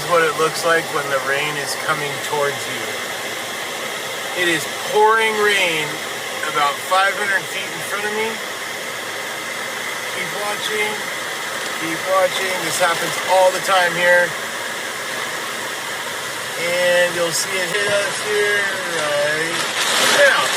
what it looks like when the rain is coming towards you. It is pouring rain about 500 feet in front of me. Keep watching. Keep watching. This happens all the time here. And you'll see it hit us here right now.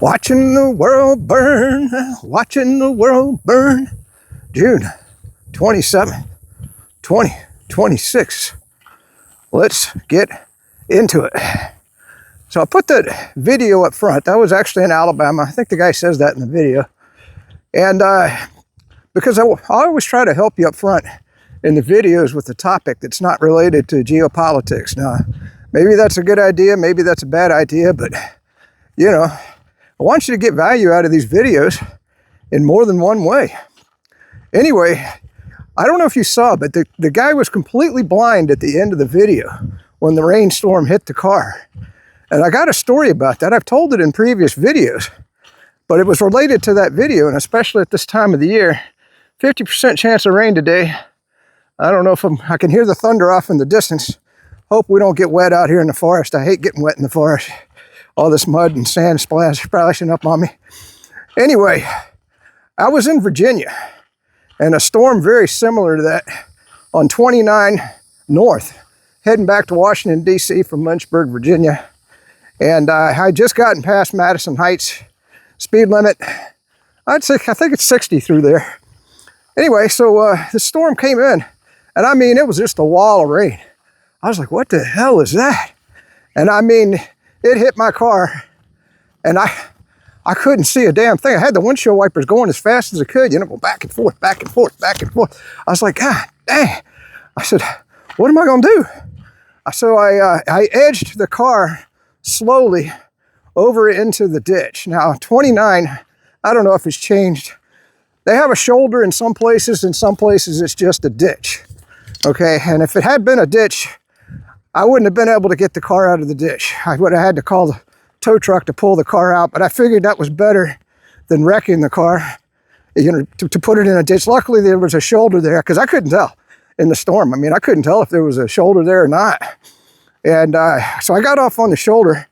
Watching the world burn, watching the world burn. June 27th, 2026. Let's get into it. So I put that video up front. That was actually in Alabama. I think the guy says that in the video. And because I always try to help you up front in the videos with a topic that's not related to geopolitics. Now, maybe that's a good idea, maybe that's a bad idea, but you know, I want you to get value out of these videos in more than one way. Anyway, I don't know if you saw, but the guy was completely blind at the end of the video when the rainstorm hit the car. And I got a story about that. I've told it in previous videos, but it was related to that video, and especially at this time of the year. 50% chance of rain today. I don't know if I can hear the thunder off in the distance. Hope we don't get wet out here in the forest. I hate getting wet in the forest. All this mud and sand splashing up on me. Anyway, I was in Virginia, and a storm very similar to that on 29 North, heading back to Washington, D.C. from Lynchburg, Virginia. And I had just gotten past Madison Heights. Speed limit, I think it's 60 through there. Anyway, so the storm came in, and I mean, it was just a wall of rain. I was like, what the hell is that? And I mean, it hit my car, and I couldn't see a damn thing. I had the windshield wipers going as fast as I could, you know, go back and forth, back and forth, back and forth. I was like, God dang. I said, what am I gonna do? So I edged the car slowly over into the ditch. Now, 29, I don't know if it's changed. They have a shoulder in some places it's just a ditch, okay? And if it had been a ditch, I wouldn't have been able to get the car out of the ditch. I would have had to call the tow truck to pull the car out, but I figured that was better than wrecking the car, you know, to put it in a ditch. Luckily, there was a shoulder there, because I couldn't tell in the storm. I mean, I couldn't tell if there was a shoulder there or not. And so I got off on the shoulder.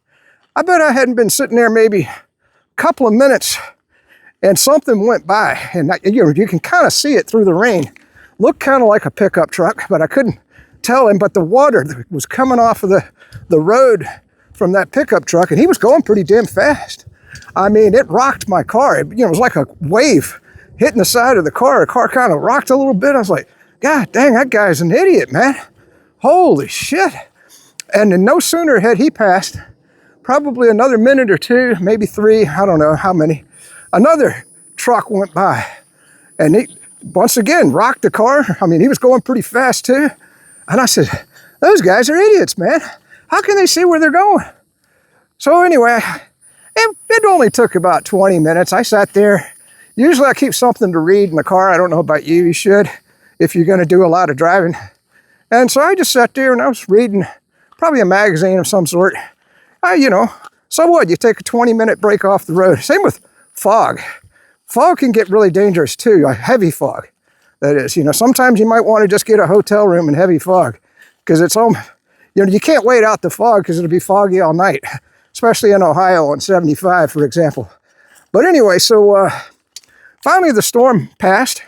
I bet I hadn't been sitting there maybe a couple of minutes, and something went by. And you know, you can kind of see it through the rain. Looked kind of like a pickup truck, but I couldn't tell him. But the water was coming off of the road from that pickup truck, and he was going pretty damn fast. I mean, it rocked my car. It was like a wave hitting the side of the car. The car kind of rocked a little bit. I was like, God dang, that guy's an idiot, man. Holy shit. And then no sooner had he passed, probably another minute or two, maybe 3, I don't know how many, another truck went by, and he once again rocked the car. I mean, he was going pretty fast too. And I said, those guys are idiots, man. How can they see where they're going? So anyway, it only took about 20 minutes. I sat there. Usually I keep something to read in the car. I don't know about you. You should, if you're going to do a lot of driving. And so I just sat there and I was reading probably a magazine of some sort. You know, so what? You take a 20-minute break off the road. Same with fog. Fog can get really dangerous too, a heavy fog. That is, you know, sometimes you might want to just get a hotel room in heavy fog, because it's you know, you can't wait out the fog because it'll be foggy all night, especially in Ohio on 75, for example. But anyway, so finally the storm passed.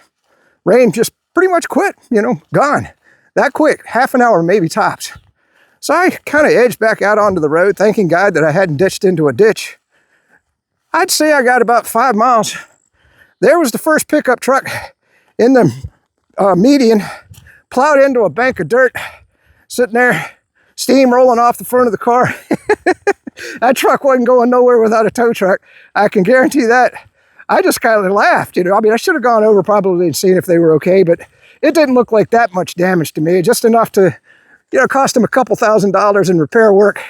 Rain just pretty much quit, you know, gone. That quick, half an hour maybe tops. So I kind of edged back out onto the road, thanking God that I hadn't ditched into a ditch. I'd say I got about 5 miles. There was the first pickup truck in the median, plowed into a bank of dirt, sitting there, steam rolling off the front of the car. That truck wasn't going nowhere without a tow truck. I can guarantee that. I just kind of laughed, you know. I mean, I should have gone over probably and seen if they were okay, but it didn't look like that much damage to me, just enough to cost them a couple $1,000s in repair work.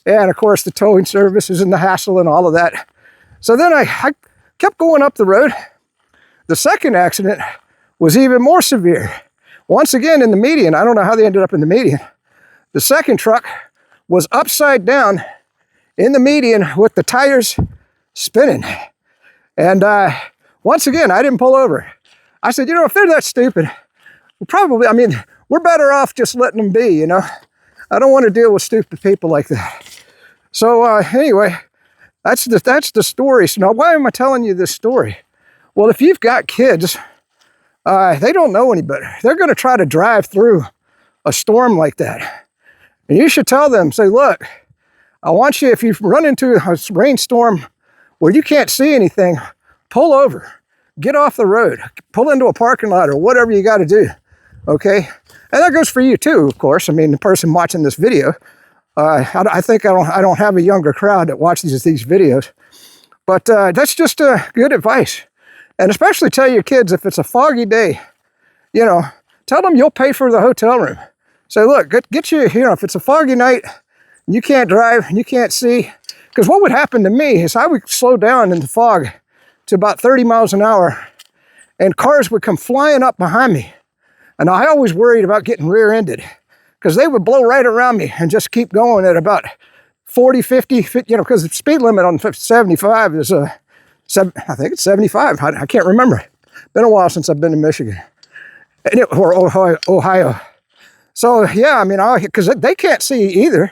And of course the towing services and the hassle and all of that. So then I kept going up the road. The second accident was even more severe. Once again in the median. I don't know how they ended up in the median. The second truck was upside down in the median with the tires spinning. And once again, I didn't pull over. I said, if they're that stupid, we're better off just letting them be, I don't want to deal with stupid people like that. So anyway, that's the story. So now why am I telling you this story? Well, if you've got kids, they don't know any better. They're going to try to drive through a storm like that. And you should tell them, say, look, I want you, if you run into a rainstorm where you can't see anything, pull over, get off the road, pull into a parking lot or whatever you got to do, okay? And that goes for you too, of course. I mean, the person watching this video, I think I don't have a younger crowd that watches these videos, but that's just good advice. And especially tell your kids if it's a foggy day, tell them you'll pay for the hotel room. Say, look, get you, if it's a foggy night, and you can't drive, and you can't see, because what would happen to me is I would slow down in the fog to about 30 miles an hour, and cars would come flying up behind me. And I always worried about getting rear-ended, because they would blow right around me and just keep going at about 40, 50, because the speed limit on 75 is, I think it's 75. I can't remember. Been a while since I've been to Michigan. Or Ohio. So yeah, because they can't see either,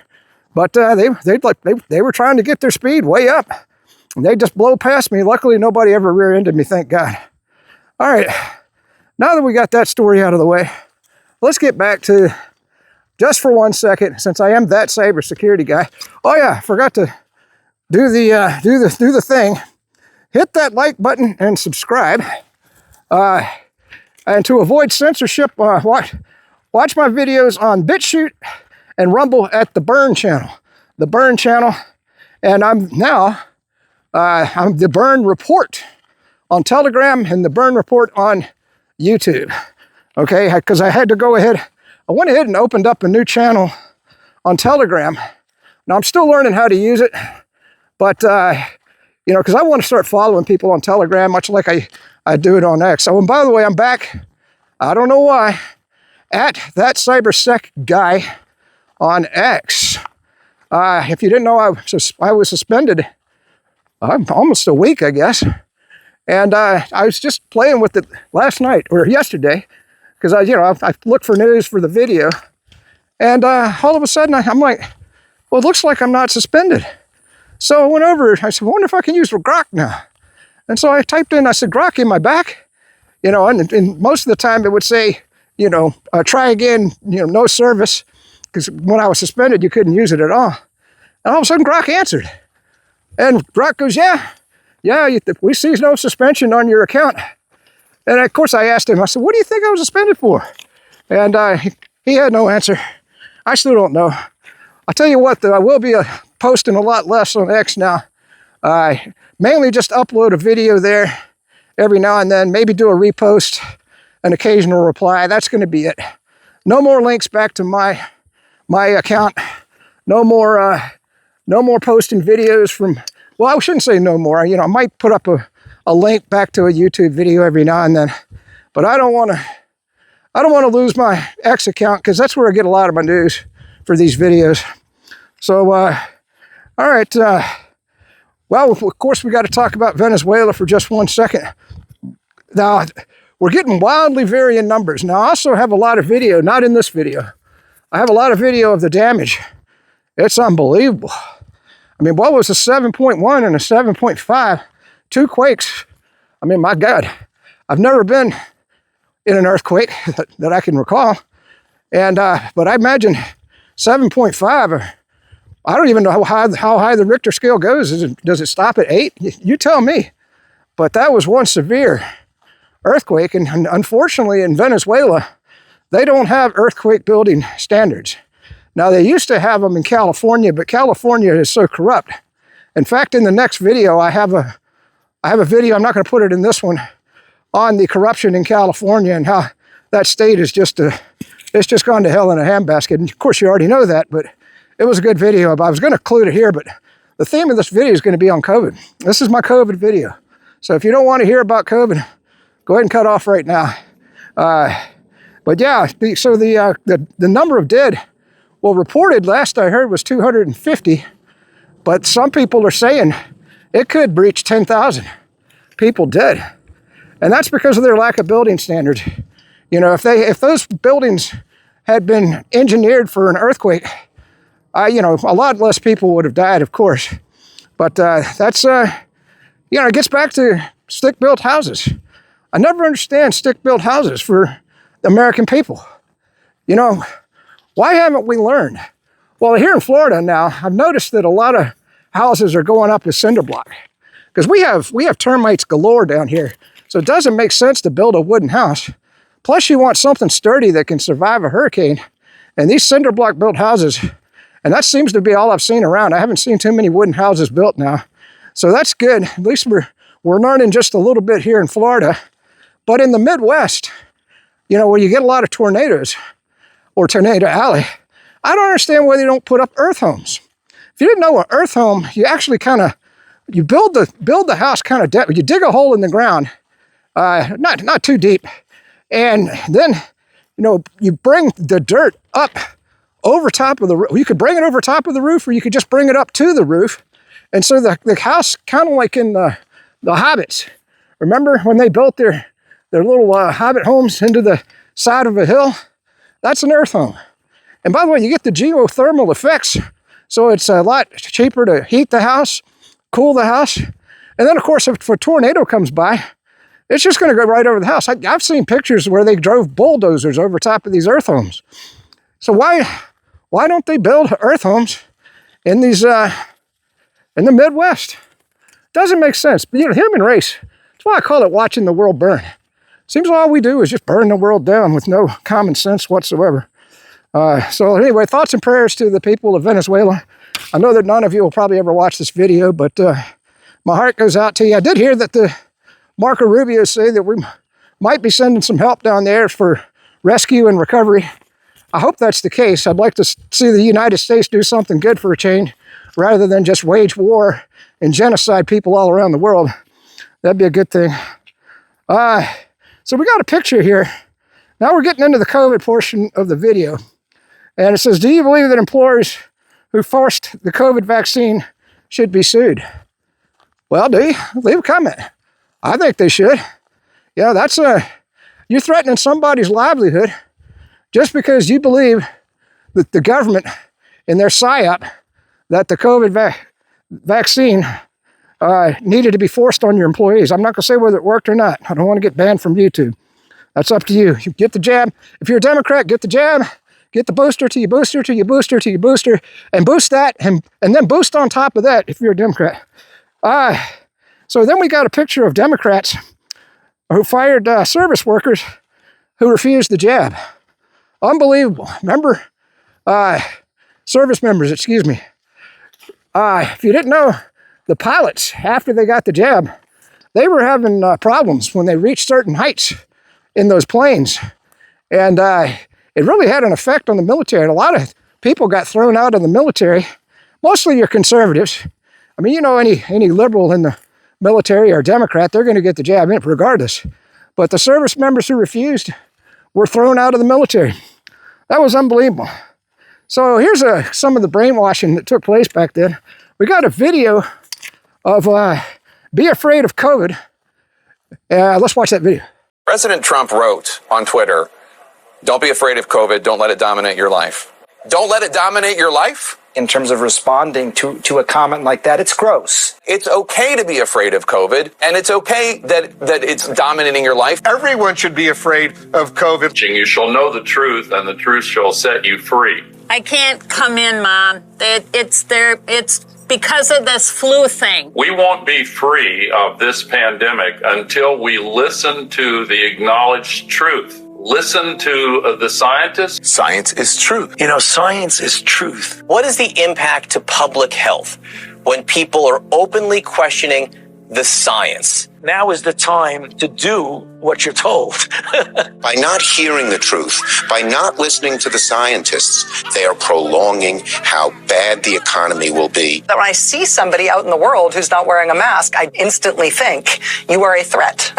but they were trying to get their speed way up, and they just blow past me. Luckily, nobody ever rear-ended me, thank God. All right, now that we got that story out of the way, let's get back to, just for 1 second, since I am that cybersecurity guy. Oh yeah, I forgot to do the thing. Hit that like button and subscribe. And to avoid censorship, watch my videos on BitChute and Rumble at the Burn channel. The Burn channel. And I'm the Burn Report on Telegram and the Burn Report on YouTube. Okay, because I had to go ahead. I went ahead and opened up a new channel on Telegram. Now I'm still learning how to use it, but because I want to start following people on Telegram, much like I do it on X. Oh, and by the way, I'm back. I don't know why. At ThatCyberSecurityGuy on X. If you didn't know, I was suspended almost a week, I guess. And I was just playing with it last night or yesterday, because I looked for news for the video, and all of a sudden I'm like, well, it looks like I'm not suspended. So I went over. I said, I wonder if I can use Grok now. And so I typed in. I said, Grok, am I back? And most of the time it would say, try again, no service, because when I was suspended, you couldn't use it at all. And all of a sudden, Grok answered. And Grok goes, yeah, we see no suspension on your account. And of course, I asked him, I said, what do you think I was suspended for? And he had no answer. I still don't know. I'll tell you what, though, I will be posting a lot less on X now. Mainly just upload a video there every now and then, maybe do a repost, an occasional reply. That's going to be it. No more links back to my account. No more posting videos from, well, I shouldn't say no more. I might put up a link back to a YouTube video every now and then, but I don't want to lose my X account, because that's where I get a lot of my news for these videos. So, all right. Well, of course, we got to talk about Venezuela for just 1 second. Now, we're getting wildly varying numbers. Now, I also have a lot of video, not in this video. I have a lot of video of the damage. It's unbelievable. What was a 7.1 and a 7.5? 2 quakes. My God. I've never been in an earthquake that I can recall. And, but I imagine 7.5, I don't even know how high the Richter scale goes. Does it stop at 8? You tell me. But that was one severe earthquake. And unfortunately, in Venezuela, they don't have earthquake building standards. Now, they used to have them in California, but California is so corrupt. In fact, in the next video, I have a video, I'm not going to put it in this one, on the corruption in California and how that state is just a it's just gone to hell in a handbasket. And of course, you already know that, but it was a good video. I was going to include it here, but the theme of this video is going to be on COVID. This is my COVID video. So if you don't want to hear about COVID, go ahead and cut off right now. But yeah, so the number of dead, well, reported last I heard was 250, but some people are saying it could breach 10,000 people dead. And that's because of their lack of building standards. You know, if those buildings had been engineered for an earthquake, you know, a lot less people would have died, of course. But that's, you know, it gets back to stick-built houses. I never understand stick-built houses for the American people. You know, why haven't we learned? Well, here in Florida now, I've noticed that a lot of houses are going up as cinder block because we have termites galore down here. So it doesn't make sense to build a wooden house. Plus, you want something sturdy that can survive a hurricane. And these cinder block built houses, and that seems to be all I've seen around. I haven't seen too many wooden houses built now. So that's good. At least we're learning just a little bit here in Florida. But in the Midwest, you know, where you get a lot of tornadoes or Tornado Alley, I don't understand why they don't put up earth homes. If you didn't know, an earth home, you actually you build the house kind of, you dig a hole in the ground, not too deep, and then, you know, you bring the dirt up over top of the roof. You could bring it over top of the roof, or you could just bring it up to the roof. And so the house, kind of like in the Hobbits. Remember when they built their little Hobbit homes into the side of a hill? That's an earth home. And by the way, you get the geothermal effects, so it's a lot cheaper to heat the house, cool the house. And then, of course, if a tornado comes by, it's just going to go right over the house. I've seen pictures where they drove bulldozers over top of these earth homes. So why don't they build earth homes in these in the Midwest? Doesn't make sense. But, you know, human race, that's why I call it watching the world burn. Seems all we do is just burn the world down with no common sense whatsoever. So anyway, thoughts and prayers to the people of Venezuela. I know that none of you will probably ever watch this video, but my heart goes out to you. I did hear that the Marco Rubio say that we might be sending some help down there for rescue and recovery. I hope that's the case. I'd like to see the United States do something good for a change rather than just wage war and genocide people all around the world. That'd be a good thing. So we got a picture here. Now we're getting into the COVID portion of the video. And it says, do you believe that employers who forced the COVID vaccine should be sued? Well, do you? Leave a comment. I think they should. You know, that's you're threatening somebody's livelihood just because you believe that the government in their PSYOP that the COVID vaccine needed to be forced on your employees. I'm not going to say whether it worked or not. I don't want to get banned from YouTube. That's up to you. You get the jab. If you're a Democrat, get the jab. Get the booster till you booster, till you booster, till you booster, and boost that, and then boost on top of that if you're a Democrat. So then we got a picture of Democrats who fired service workers who refused the jab. Unbelievable. Remember, service members, excuse me. If you didn't know, the pilots, after they got the jab, they were having problems when they reached certain heights in those planes. And it really had an effect on the military. And a lot of people got thrown out of the military. Mostly your conservatives. I mean, you know, any liberal in the military or Democrat, they're going to get the jab regardless. But the service members who refused were thrown out of the military. That was unbelievable. So here's some of the brainwashing that took place back then. We got a video of Be Afraid of COVID. Let's watch that video. President Trump wrote on Twitter, "Don't be afraid of COVID. Don't let it dominate your life." Don't let it dominate your life? In terms of responding to a comment like that, it's gross. It's okay to be afraid of COVID, and it's okay that it's dominating your life. Everyone should be afraid of COVID. You shall know the truth, and the truth shall set you free. I can't come in, Mom. It's because of this flu thing. We won't be free of this pandemic until we listen to the acknowledged truth. Listen to the scientists. Science is truth. You know, science is truth. What is the impact to public health when people are openly questioning the science. Now is the time to do what you're told. By not hearing the truth, by not listening to the scientists, they are prolonging how bad the economy will be. When I see somebody out in the world who's not wearing a mask, I instantly think you are a threat,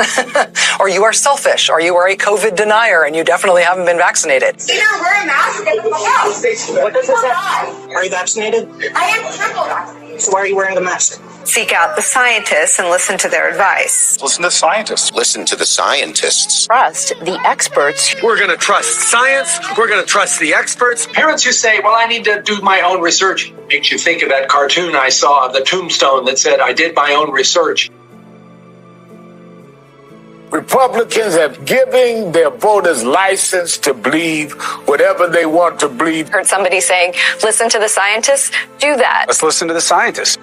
or you are selfish, or you are a COVID denier, and you definitely haven't been vaccinated. Either wear a mask or the house. What does this have? Are you vaccinated? I am triple vaccinated. So why are you wearing the mask? Seek out the scientists and listen to their advice. Listen to scientists. Listen to the scientists. Trust the experts. We're going to trust science. We're going to trust the experts. Parents who say, well, I need to do my own research, makes you think of that cartoon I saw of the tombstone that said, I did my own research. Republicans have given their voters license to believe whatever they want to believe. Heard somebody saying, listen to the scientists, do that. Let's listen to the scientists.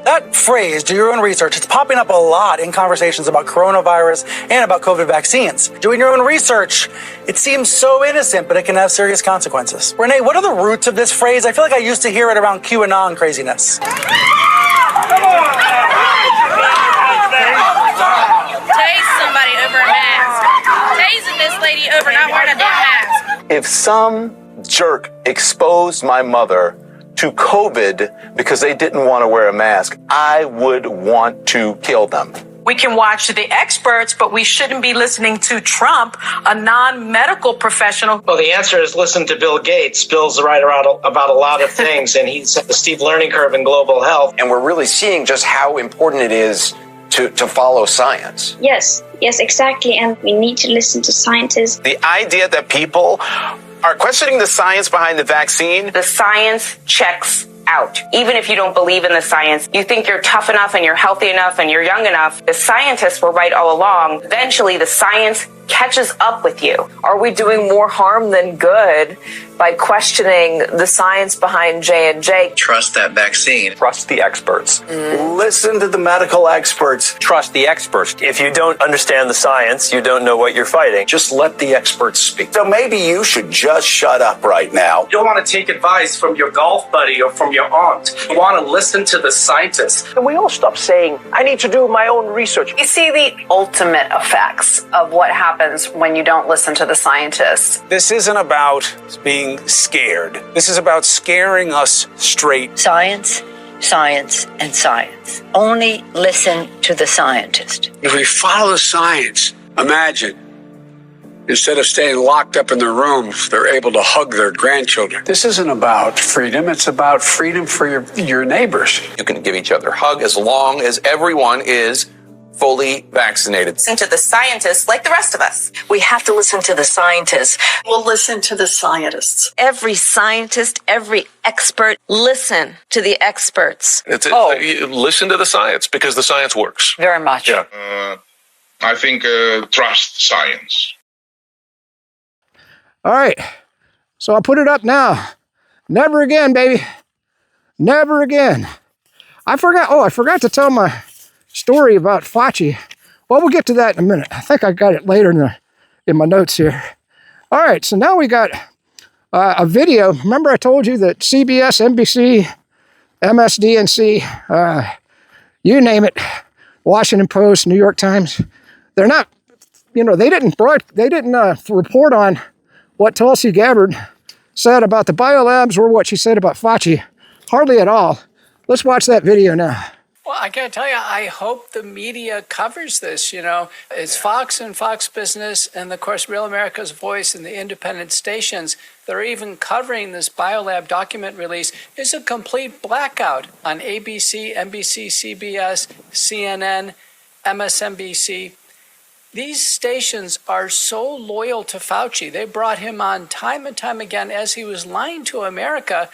That phrase, do your own research, it's popping up a lot in conversations about coronavirus and about COVID vaccines. Doing your own research, it seems so innocent, but it can have serious consequences. Renee, what are the roots of this phrase? I feel like I used to hear it around QAnon craziness. Come on! Tase somebody over a mask. Tasing this lady over not wearing a damn mask. If some jerk exposed my mother to COVID because they didn't want to wear a mask, I would want to kill them. We can watch the experts, but we shouldn't be listening to Trump, a non-medical professional. Well, the answer is listen to Bill Gates. Bill's right about a lot of things, and he's the steep learning curve in global health. And we're really seeing just how important it is to follow science. Yes, exactly. And we need to listen to scientists. The idea that people are questioning the science behind the vaccine. The science checks out. Even if you don't believe in the science, you think you're tough enough and you're healthy enough and you're young enough. The scientists were right all along. Eventually, the science catches up with you. Are we doing more harm than good by questioning the science behind J&J? Trust that vaccine. Trust the experts. Listen to the medical experts. Trust the experts. If you don't understand the science, you don't know what you're fighting. Just let the experts speak. So maybe you should just shut up right now. You don't want to take advice from your golf buddy or from your aunt. You want to listen to the scientists. Can we all stop saying, I need to do my own research? You see the ultimate effects of what happens when you don't listen to the scientists. This isn't about being scared. This is about scaring us straight. Science, science, and science. Only listen to the scientist. If we follow the science, imagine, instead of staying locked up in their rooms, they're able to hug their grandchildren. This isn't about freedom. It's about freedom for your neighbors. You can give each other a hug as long as everyone is fully vaccinated. Listen to the scientists like the rest of us. We have to listen to the scientists. We'll listen to the scientists. Every scientist, every expert, listen to the experts. Listen to the science because the science works. Very much. Yeah. I think trust science. All right. So I'll put it up now. Never again, baby. Never again. I forgot to tell my story about Fauci. Well, we'll get to that in a minute. I think I got it later in my notes here. All right, so now we got a video. Remember I told you that CBS, NBC, MSDNC, you name it, Washington Post, New York Times, they're not, they didn't report on what Tulsi Gabbard said about the Biolabs or what she said about Fauci. Hardly at all. Let's watch that video now. Well, I got to tell you, I hope the media covers this. It's Fox and Fox Business, and of course, Real America's Voice and the independent stations. They're even covering this Biolab document release. It's a complete blackout on ABC, NBC, CBS, CNN, MSNBC. These stations are so loyal to Fauci. They brought him on time and time again as he was lying to America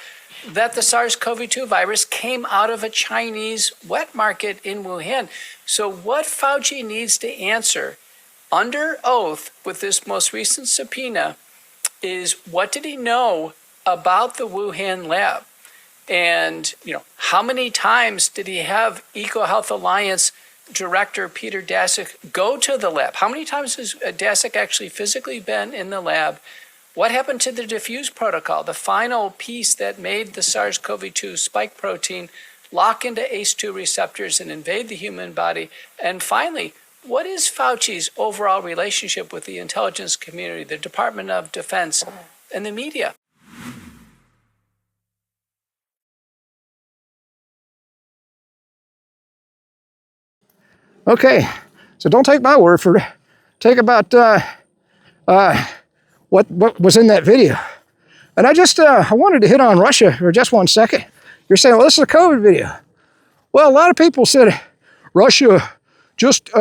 that the SARS-CoV-2 virus came out of a Chinese wet market in Wuhan. So what Fauci needs to answer under oath with this most recent subpoena is what did he know about the Wuhan lab? And, how many times did he have EcoHealth Alliance Director Peter Daszak go to the lab? How many times has Daszak actually physically been in the lab? What happened to the diffuse protocol, the final piece that made the SARS-CoV-2 spike protein lock into ACE2 receptors and invade the human body? And finally, what is Fauci's overall relationship with the intelligence community, the Department of Defense, and the media? Okay, so don't take my word for it. Take about what was in that video. And I wanted to hit on Russia for just 1 second. You're saying, well, this is a COVID video. Well, a lot of people said Russia just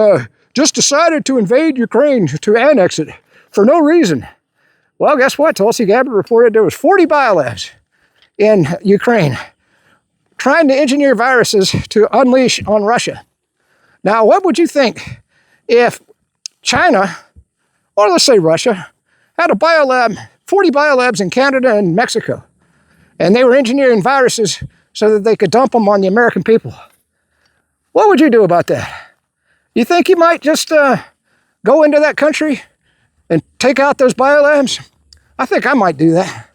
decided to invade Ukraine, to annex it for no reason. Well, guess what? Tulsi Gabbard reported there was 40 biolabs in Ukraine trying to engineer viruses to unleash on Russia. Now, what would you think if China, or let's say Russia, had a biolab, 40 biolabs in Canada and Mexico, and they were engineering viruses so that they could dump them on the American people? What would you do about that? You think you might just go into that country and take out those biolabs? I think I might do that.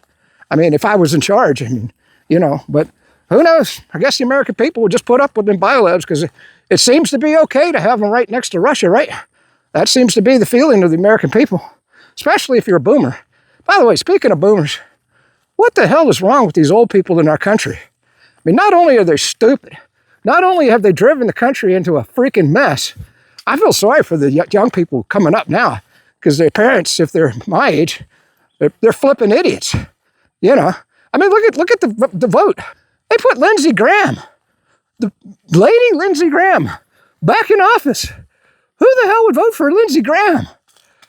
I mean, if I was in charge, but who knows? I guess the American people would just put up with them biolabs because it seems to be okay to have them right next to Russia, right? That seems to be the feeling of the American people, especially if you're a boomer. By the way, speaking of boomers, what the hell is wrong with these old people in our country? I mean, not only are they stupid, not only have they driven the country into a freaking mess, I feel sorry for the young people coming up now because their parents, if they're my age, they're flipping idiots. I mean, look at the vote. They put Lindsey Graham, the lady Lindsey Graham, back in office. Who the hell would vote for Lindsey Graham?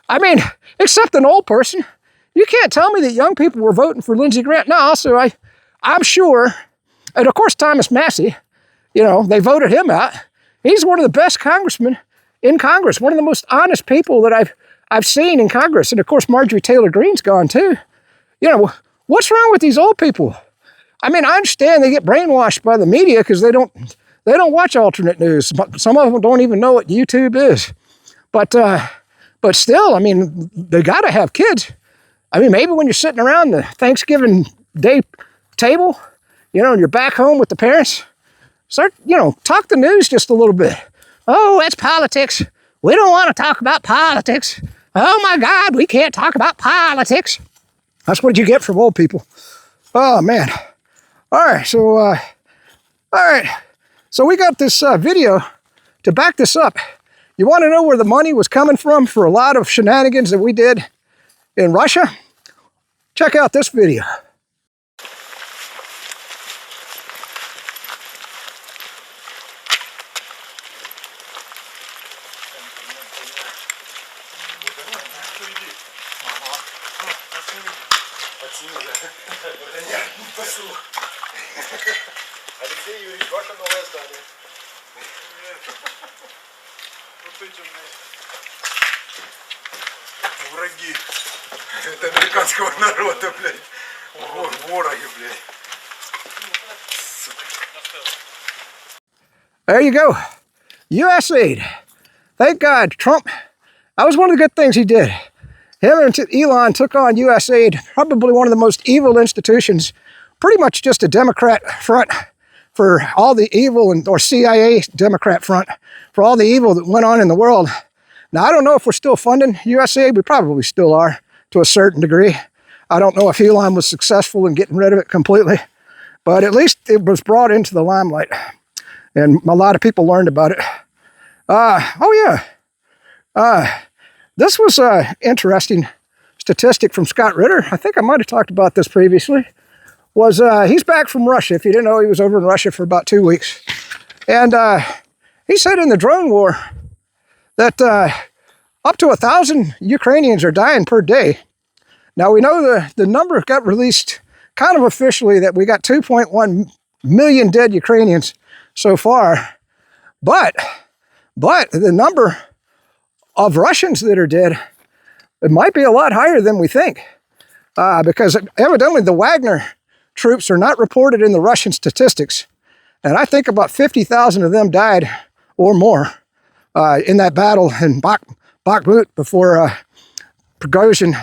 I mean, except an old person. You can't tell me that young people were voting for Lindsey Graham. No, also, I'm sure, and of course Thomas Massey, they voted him out. He's one of the best congressmen in Congress, one of the most honest people that I've seen in Congress. And of course, Marjorie Taylor Greene's gone too. What's wrong with these old people? I mean, I understand they get brainwashed by the media because they don't watch alternate news. Some of them don't even know what YouTube is. But still, I mean, they got to have kids. I mean, maybe when you're sitting around the Thanksgiving Day table, and you're back home with the parents, start, talk the news just a little bit. Oh, that's politics. We don't want to talk about politics. Oh my God, we can't talk about politics. That's what you get from old people. Oh man. All right, so we got this video to back this up. You want to know where the money was coming from for a lot of shenanigans that we did in Russia? Check out this video. Враги. Это американского народа, блядь. Вороги, блядь. There you go. USAID. Thank God, Trump. That was one of the good things he did. Him and Elon took on USAID, probably one of the most evil institutions, pretty much just a Democrat front for all the evil, or CIA Democrat front for all the evil that went on in the world. Now, I don't know if we're still funding USAID. We probably still are to a certain degree. I don't know if Elon was successful in getting rid of it completely, but at least it was brought into the limelight and a lot of people learned about it. This was an interesting statistic from Scott Ritter. I think I might have talked about this previously. He's back from Russia. If you didn't know, he was over in Russia for about 2 weeks. And he said in the drone war that up to 1,000 Ukrainians are dying per day. Now, we know the number got released kind of officially that we got 2.1 million dead Ukrainians so far. But the number of Russians that are dead, it might be a lot higher than we think. Because evidently the Wagner troops are not reported in the Russian statistics. And I think about 50,000 of them died or more in that battle in Bakhmut before Prigozhin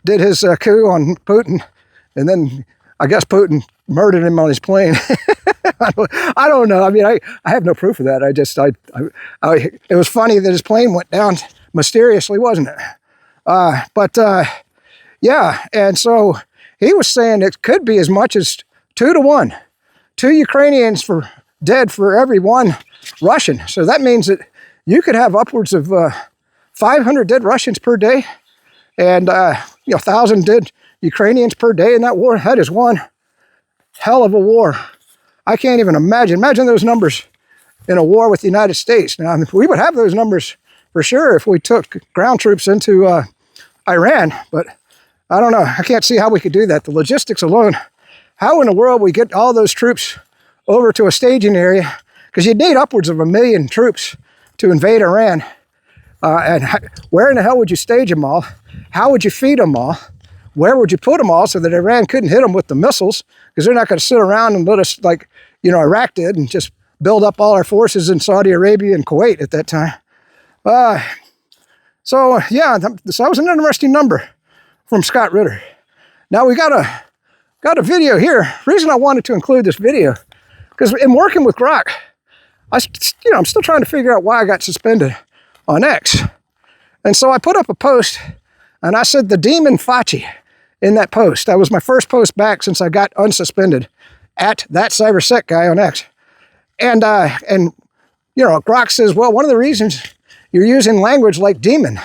did his coup on Putin, and then I guess Putin murdered him on his plane. I don't know. I mean, I have no proof of that. It was funny that his plane went down mysteriously, wasn't it? Yeah, and so he was saying it could be as much as 2 to 1. 2 Ukrainians dead for every 1 Russian. So that means that you could have upwards of 500 dead Russians per day, and 1,000 dead Ukrainians per day in that war. That is one hell of a war. I can't even imagine. Imagine those numbers in a war with the United States. Now, we would have those numbers for sure if we took ground troops into Iran, but I don't know. I can't see how we could do that. The logistics alone, how in the world we get all those troops over to a staging area, because you'd need upwards of 1 million troops to invade Iran. And where in the hell would you stage them all? How would you feed them all? Where would you put them all so that Iran couldn't hit them with the missiles? Because they're not going to sit around and let us, like, Iraq did, and just build up all our forces in Saudi Arabia and Kuwait at that time. So yeah, that was an interesting number from Scott Ritter. Now we got a video here. Reason I wanted to include this video, because in working with Grok, I'm still trying to figure out why I got suspended on X. And so I put up a post, and I said the demon Fauci in that post. That was my first post back since I got unsuspended at ThatCyberSecurityGuy on X. And Grok says, well, one of the reasons you're using language like demon,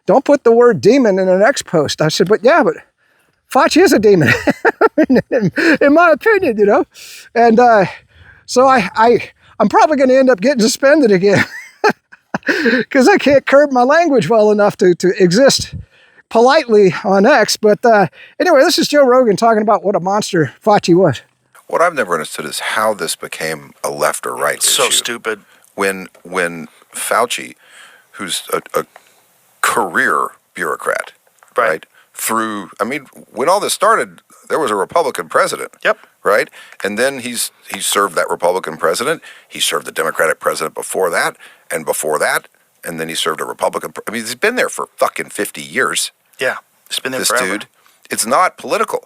don't put the word demon in an X post. I said, but Fauci is a demon, in my opinion, And so I'm probably going to end up getting suspended again because I can't curb my language well enough to exist politely on X. But anyway, this is Joe Rogan talking about what a monster Fauci was. What I've never understood is how this became a left or right issue. So stupid. When Fauci, who's a career bureaucrat, right? When all this started, there was a Republican president. Yep. Right? And then he served that Republican president. He served the Democratic president before that, and then he served a Republican. He's been there for fucking 50 years. Yeah. He's been there forever. This dude, it's not political.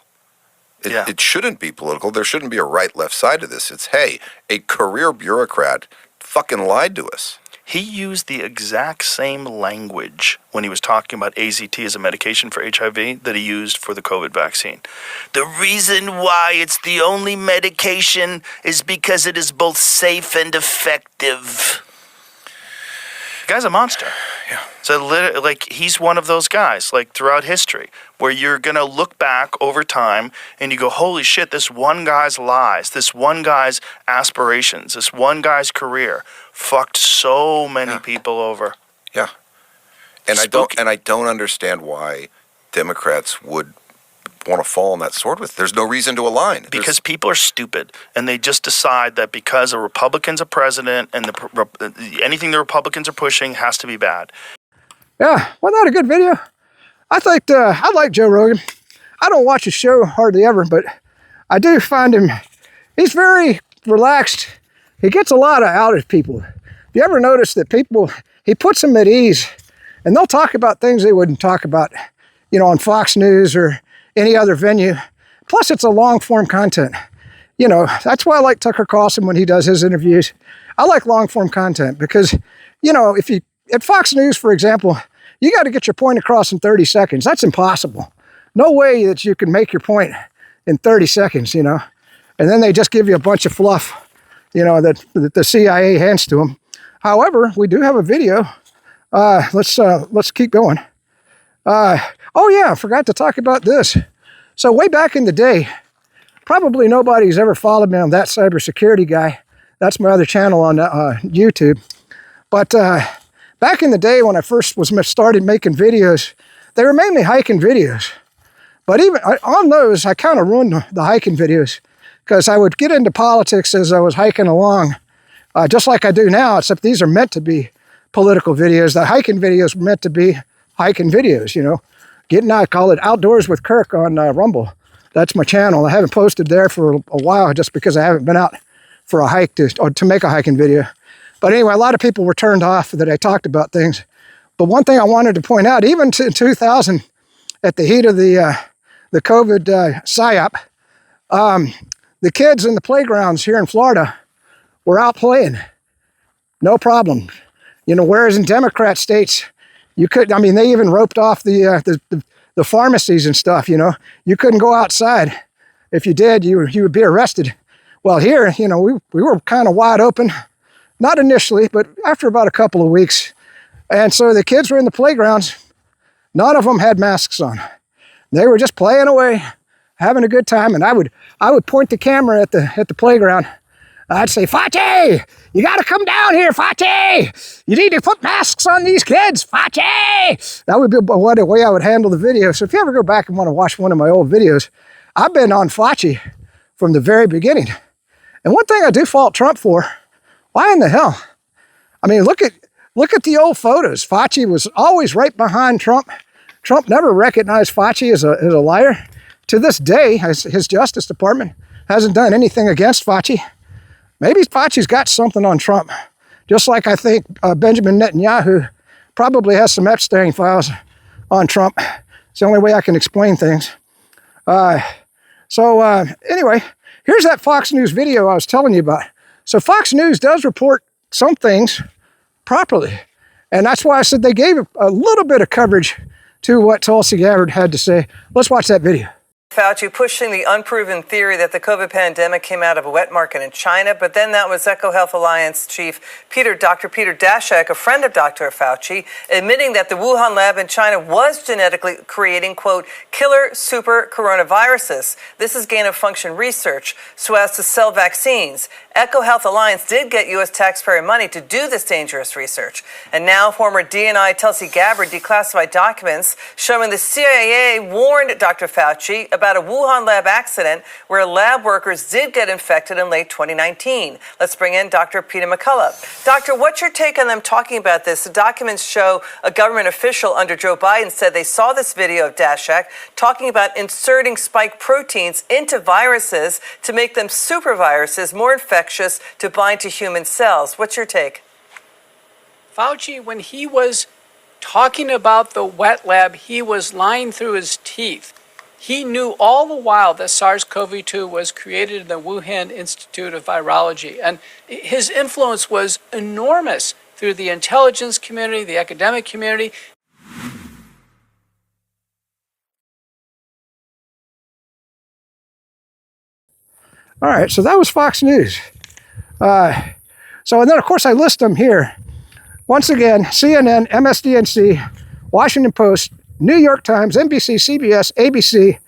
It shouldn't be political. There shouldn't be a right-left side to this. It's, hey, a career bureaucrat fucking lied to us. He used the exact same language when he was talking about AZT as a medication for HIV that he used for the COVID vaccine. The reason why it's the only medication is because it is both safe and effective. The guy's a monster. Yeah. So, he's one of those guys, throughout history, where you're going to look back over time and you go, holy shit, this one guy's lies, this one guy's aspirations, this one guy's career fucked so many people over. Yeah. And I don't understand why Democrats would want to fall on that sword with. There's no reason to align. Because people are stupid, and they just decide that because a Republican's a president and anything the Republicans are pushing has to be bad. Yeah, wasn't that a good video? I like Joe Rogan. I don't watch his show hardly ever, but I do find him, he's very relaxed. He gets a lot out of people. Have you ever noticed that he puts them at ease, and they'll talk about things they wouldn't talk about, on Fox News or any other venue. Plus, it's a long-form content. That's why I like Tucker Carlson when he does his interviews. I like long-form content because, at Fox News, for example, you got to get your point across in 30 seconds. That's impossible. No way that you can make your point in 30 seconds, And then they just give you a bunch of fluff, that the CIA hands to them. However, we do have a video. Let's keep going. Oh yeah, I forgot to talk about this. So way back in the day, probably nobody's ever followed me on ThatCyberSecurityGuy. That's my other channel on YouTube. But back in the day when I first started making videos, they were mainly hiking videos. But even on those, I kind of ruined the hiking videos because I would get into politics as I was hiking along, just like I do now, except these are meant to be political videos. The hiking videos were meant to be hiking videos, Getting out, I call it Outdoors with Kirk on Rumble. That's my channel. I haven't posted there for a while just because I haven't been out for a hike to make a hiking video. But anyway, a lot of people were turned off that I talked about things. But one thing I wanted to point out, even in 2000, at the heat of the COVID psyop, the kids in the playgrounds here in Florida were out playing, no problem. You know, whereas in Democrat states, you couldn't. I mean, they even roped off the pharmacies and stuff. You know, you couldn't go outside. If you did, you would be arrested. Well, here, you know, we were kind of wide open, not initially, but after about a couple of weeks. And so the kids were in the playgrounds. None of them had masks on. They were just playing away, having a good time. And I would point the camera at the playground. I'd say, Fauci, you got to come down here, Fauci. You need to put masks on these kids, Fauci. That would be what a way I would handle the video. So if you ever go back and want to watch one of my old videos, I've been on Fauci from the very beginning. And one thing I do fault Trump for, why in the hell? I mean, look at the old photos. Fauci was always right behind Trump. Trump never recognized Fauci as a liar. To this day, his Justice Department hasn't done anything against Fauci. Maybe Fauci's got something on Trump. Just like I think Benjamin Netanyahu probably has some Epstein files on Trump. It's the only way I can explain things. Anyway, here's that Fox News video I was telling you about. So Fox News does report some things properly. And that's why I said they gave a little bit of coverage to what Tulsi Gabbard had to say. Let's watch that video. Fauci pushing the unproven theory that the COVID pandemic came out of a wet market in China, but then that was EcoHealth Alliance chief Dr. Peter Daszak, a friend of Dr. Fauci, admitting that the Wuhan lab in China was genetically creating, quote, killer super coronaviruses. This is gain-of-function research so as to sell vaccines. EcoHealth Alliance did get U.S. taxpayer money to do this dangerous research. And now former DNI Tulsi Gabbard declassified documents showing the CIA warned Dr. Fauci about a Wuhan lab accident where lab workers did get infected in late 2019. Let's bring in Dr. Peter McCullough. Doctor, what's your take on them talking about this? The documents show a government official under Joe Biden said they saw this video of Daszak talking about inserting spike proteins into viruses to make them super viruses more infectious to bind to human cells. What's your take? Fauci, when he was talking about the wet lab, he was lying through his teeth. He knew all the while that SARS-CoV-2 was created in the Wuhan Institute of Virology, and his influence was enormous through the intelligence community, the academic community. All right, so that was Fox News. And then, of course, I list them here. Once again, CNN, MSDNC, Washington Post, New York Times, NBC, CBS, ABC,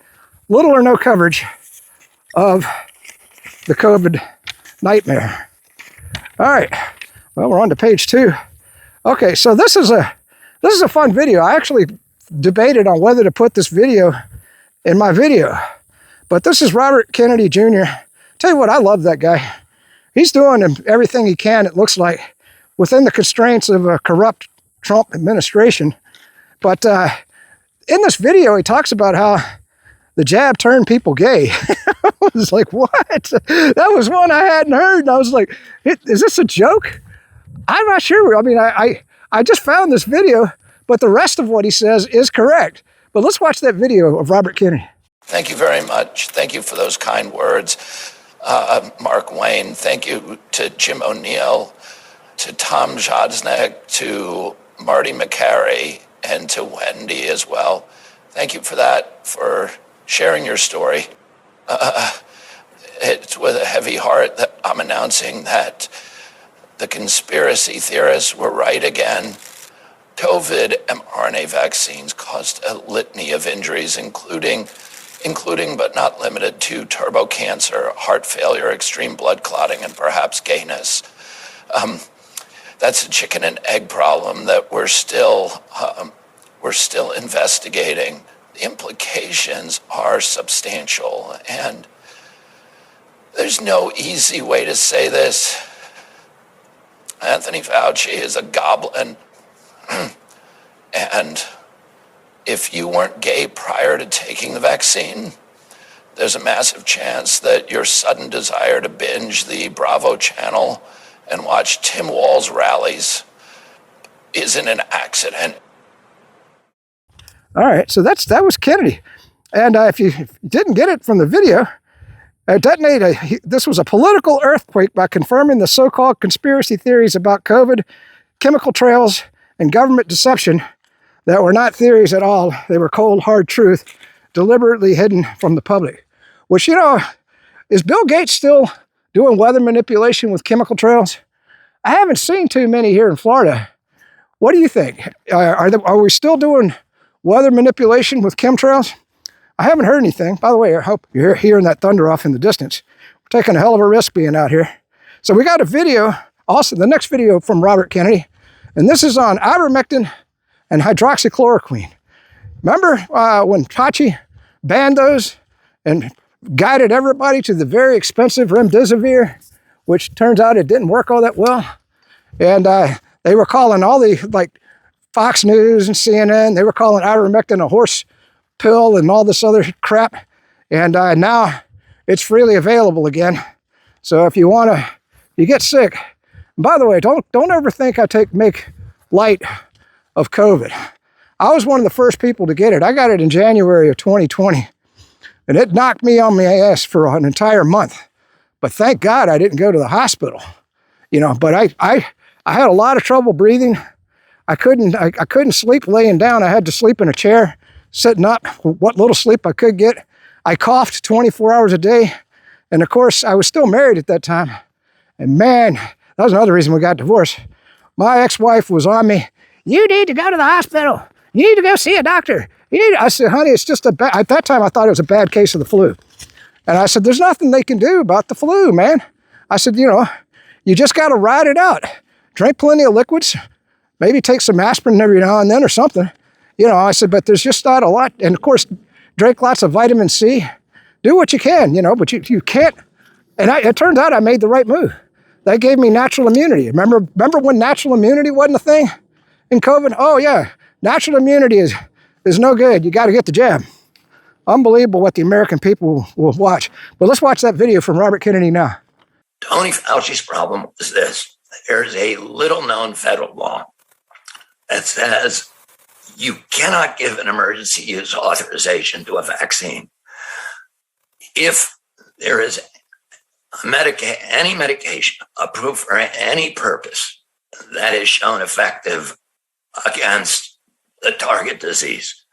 little or no coverage of the COVID nightmare. All right, well, we're on to page 2. Okay, so this is a fun video. I actually debated on whether to put this video in my video, but this is Robert Kennedy Jr. Tell you what, I love that guy. He's doing everything he can, it looks like, within the constraints of a corrupt Trump administration. But in this video, he talks about how the jab turned people gay. I was like, what? That was one I hadn't heard. And I was like, is this a joke? I'm not sure. I mean, I just found this video, but the rest of what he says is correct. But let's watch that video of Robert Kennedy. Thank you very much. Thank you for those kind words. Mark Wayne, thank you to Jim O'Neill, to Tom Jodesnik, to Marty McCary, and to Wendy as well. Thank you for that, for sharing your story. It's with a heavy heart that I'm announcing that the conspiracy theorists were right again. COVID mRNA vaccines caused a litany of injuries, including but not limited to turbo cancer, heart failure, extreme blood clotting, and perhaps gayness. That's a chicken and egg problem that we're still investigating. The implications are substantial, and there's no easy way to say this. Anthony Fauci is a goblin, and if you weren't gay prior to taking the vaccine, there's a massive chance that your sudden desire to binge the Bravo channel and watch Tim Walz rallies isn't an accident. All right, so that was Kennedy. And if you didn't get it from the video, this was a political earthquake by confirming the so-called conspiracy theories about COVID, chemical trails, and government deception that were not theories at all. They were cold, hard truth, deliberately hidden from the public. Which, is Bill Gates still doing weather manipulation with chemical trails? I haven't seen too many here in Florida. What do you think? Are we still doing weather manipulation with chemtrails? I haven't heard anything. By the way, I hope you're hearing that thunder off in the distance. We're taking a hell of a risk being out here. So we got a video, also the next video from Robert Kennedy, and this is on ivermectin and hydroxychloroquine. Remember when Fauci banned those and guided everybody to the very expensive remdesivir, which turns out it didn't work all that well? And they were calling all the, like, Fox News and CNN, they were calling ivermectin a horse pill and all this other crap. And now it's freely available again. So if you get sick, and by the way, don't ever think I make light of COVID. I was one of the first people to get it. I got it in January of 2020, and it knocked me on my ass for an entire month. But thank God I didn't go to the hospital, but I had a lot of trouble breathing. I couldn't sleep laying down. I had to sleep in a chair, sitting up, what little sleep I could get. I coughed 24 hours a day. And of course, I was still married at that time. And man, that was another reason we got divorced. My ex-wife was on me. You need to go to the hospital. You need to go see a doctor. I said, honey, it's just at that time I thought it was a bad case of the flu. And I said, there's nothing they can do about the flu, man. I said, you just got to ride it out. Drink plenty of liquids. Maybe take some aspirin every now and then or something. I said, but there's just not a lot. And of course, drink lots of vitamin C. Do what you can, but you can't. And it turned out I made the right move. That gave me natural immunity. Remember when natural immunity wasn't a thing in COVID? Oh yeah, natural immunity is no good. You got to get the jab. Unbelievable what the American people will watch. But let's watch that video from Robert Kennedy now. Tony Fauci's problem was this. There's a little-known federal law that says you cannot give an emergency use authorization to a vaccine if there is any medication approved for any purpose that is shown effective against the target disease.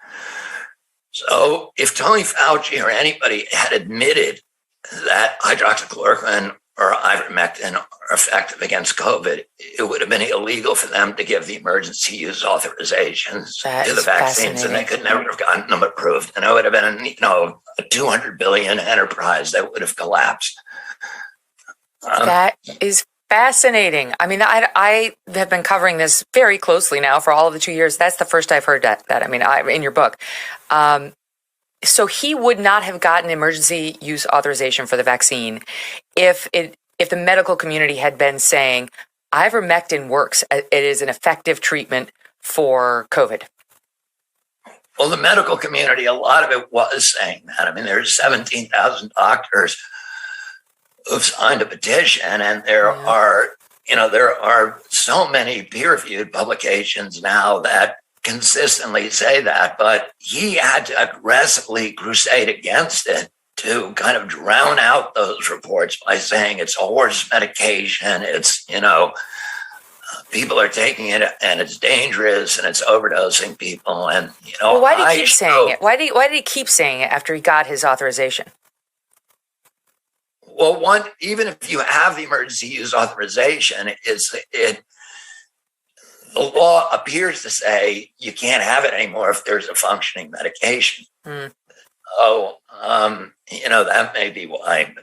So if Tony Fauci or anybody had admitted that hydroxychloroquine or ivermectin are effective against COVID, it would have been illegal for them to give the emergency use authorizations to the vaccines, and they could never have gotten them approved. And it would have been a $200 billion enterprise that would have collapsed. That is fascinating. I mean, I have been covering this very closely now for all of the 2 years. That's the first I've heard that. In your book. So he would not have gotten emergency use authorization for the vaccine if the medical community had been saying ivermectin works. It is an effective treatment for COVID. Well, the medical community, a lot of it was saying that. I mean, there's 17,000 doctors who've signed a petition, and there are so many peer-reviewed publications now that consistently say that, but he had to aggressively crusade against it to kind of drown out those reports by saying it's a horse medication, it's, people are taking it and it's dangerous and it's overdosing people. And, well, why did he keep saying it? Why did he keep saying it after he got his authorization? Well, even if you have the emergency use authorization, the law appears to say you can't have it anymore if there's a functioning medication. Oh, that may be why.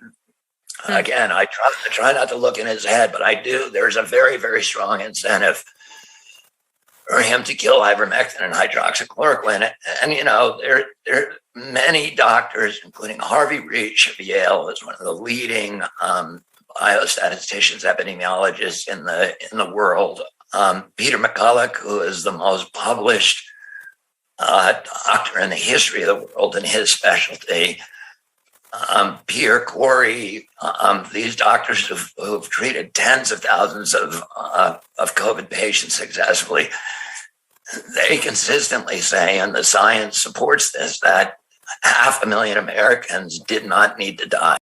Again, I try not to look in his head, but I do. There's a very, very strong incentive for him to kill ivermectin and hydroxychloroquine. And, there are many doctors, including Harvey Reich of Yale, is one of the leading biostatisticians, epidemiologists in the world. Peter McCulloch, who is the most published doctor in the history of the world in his specialty. Pierre Corey, these doctors who've treated tens of thousands of COVID patients successfully. They consistently say, and the science supports this, that 500,000 Americans did not need to die.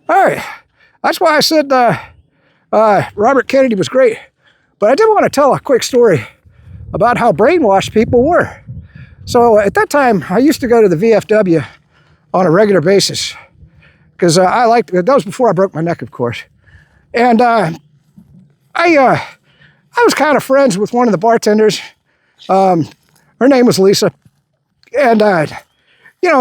All right. That's why I said Robert Kennedy was great. But I did want to tell a quick story about how brainwashed people were. So at that time, I used to go to the VFW on a regular basis because that was before I broke my neck, of course. And I was kind of friends with one of the bartenders. Her name was Lisa. And,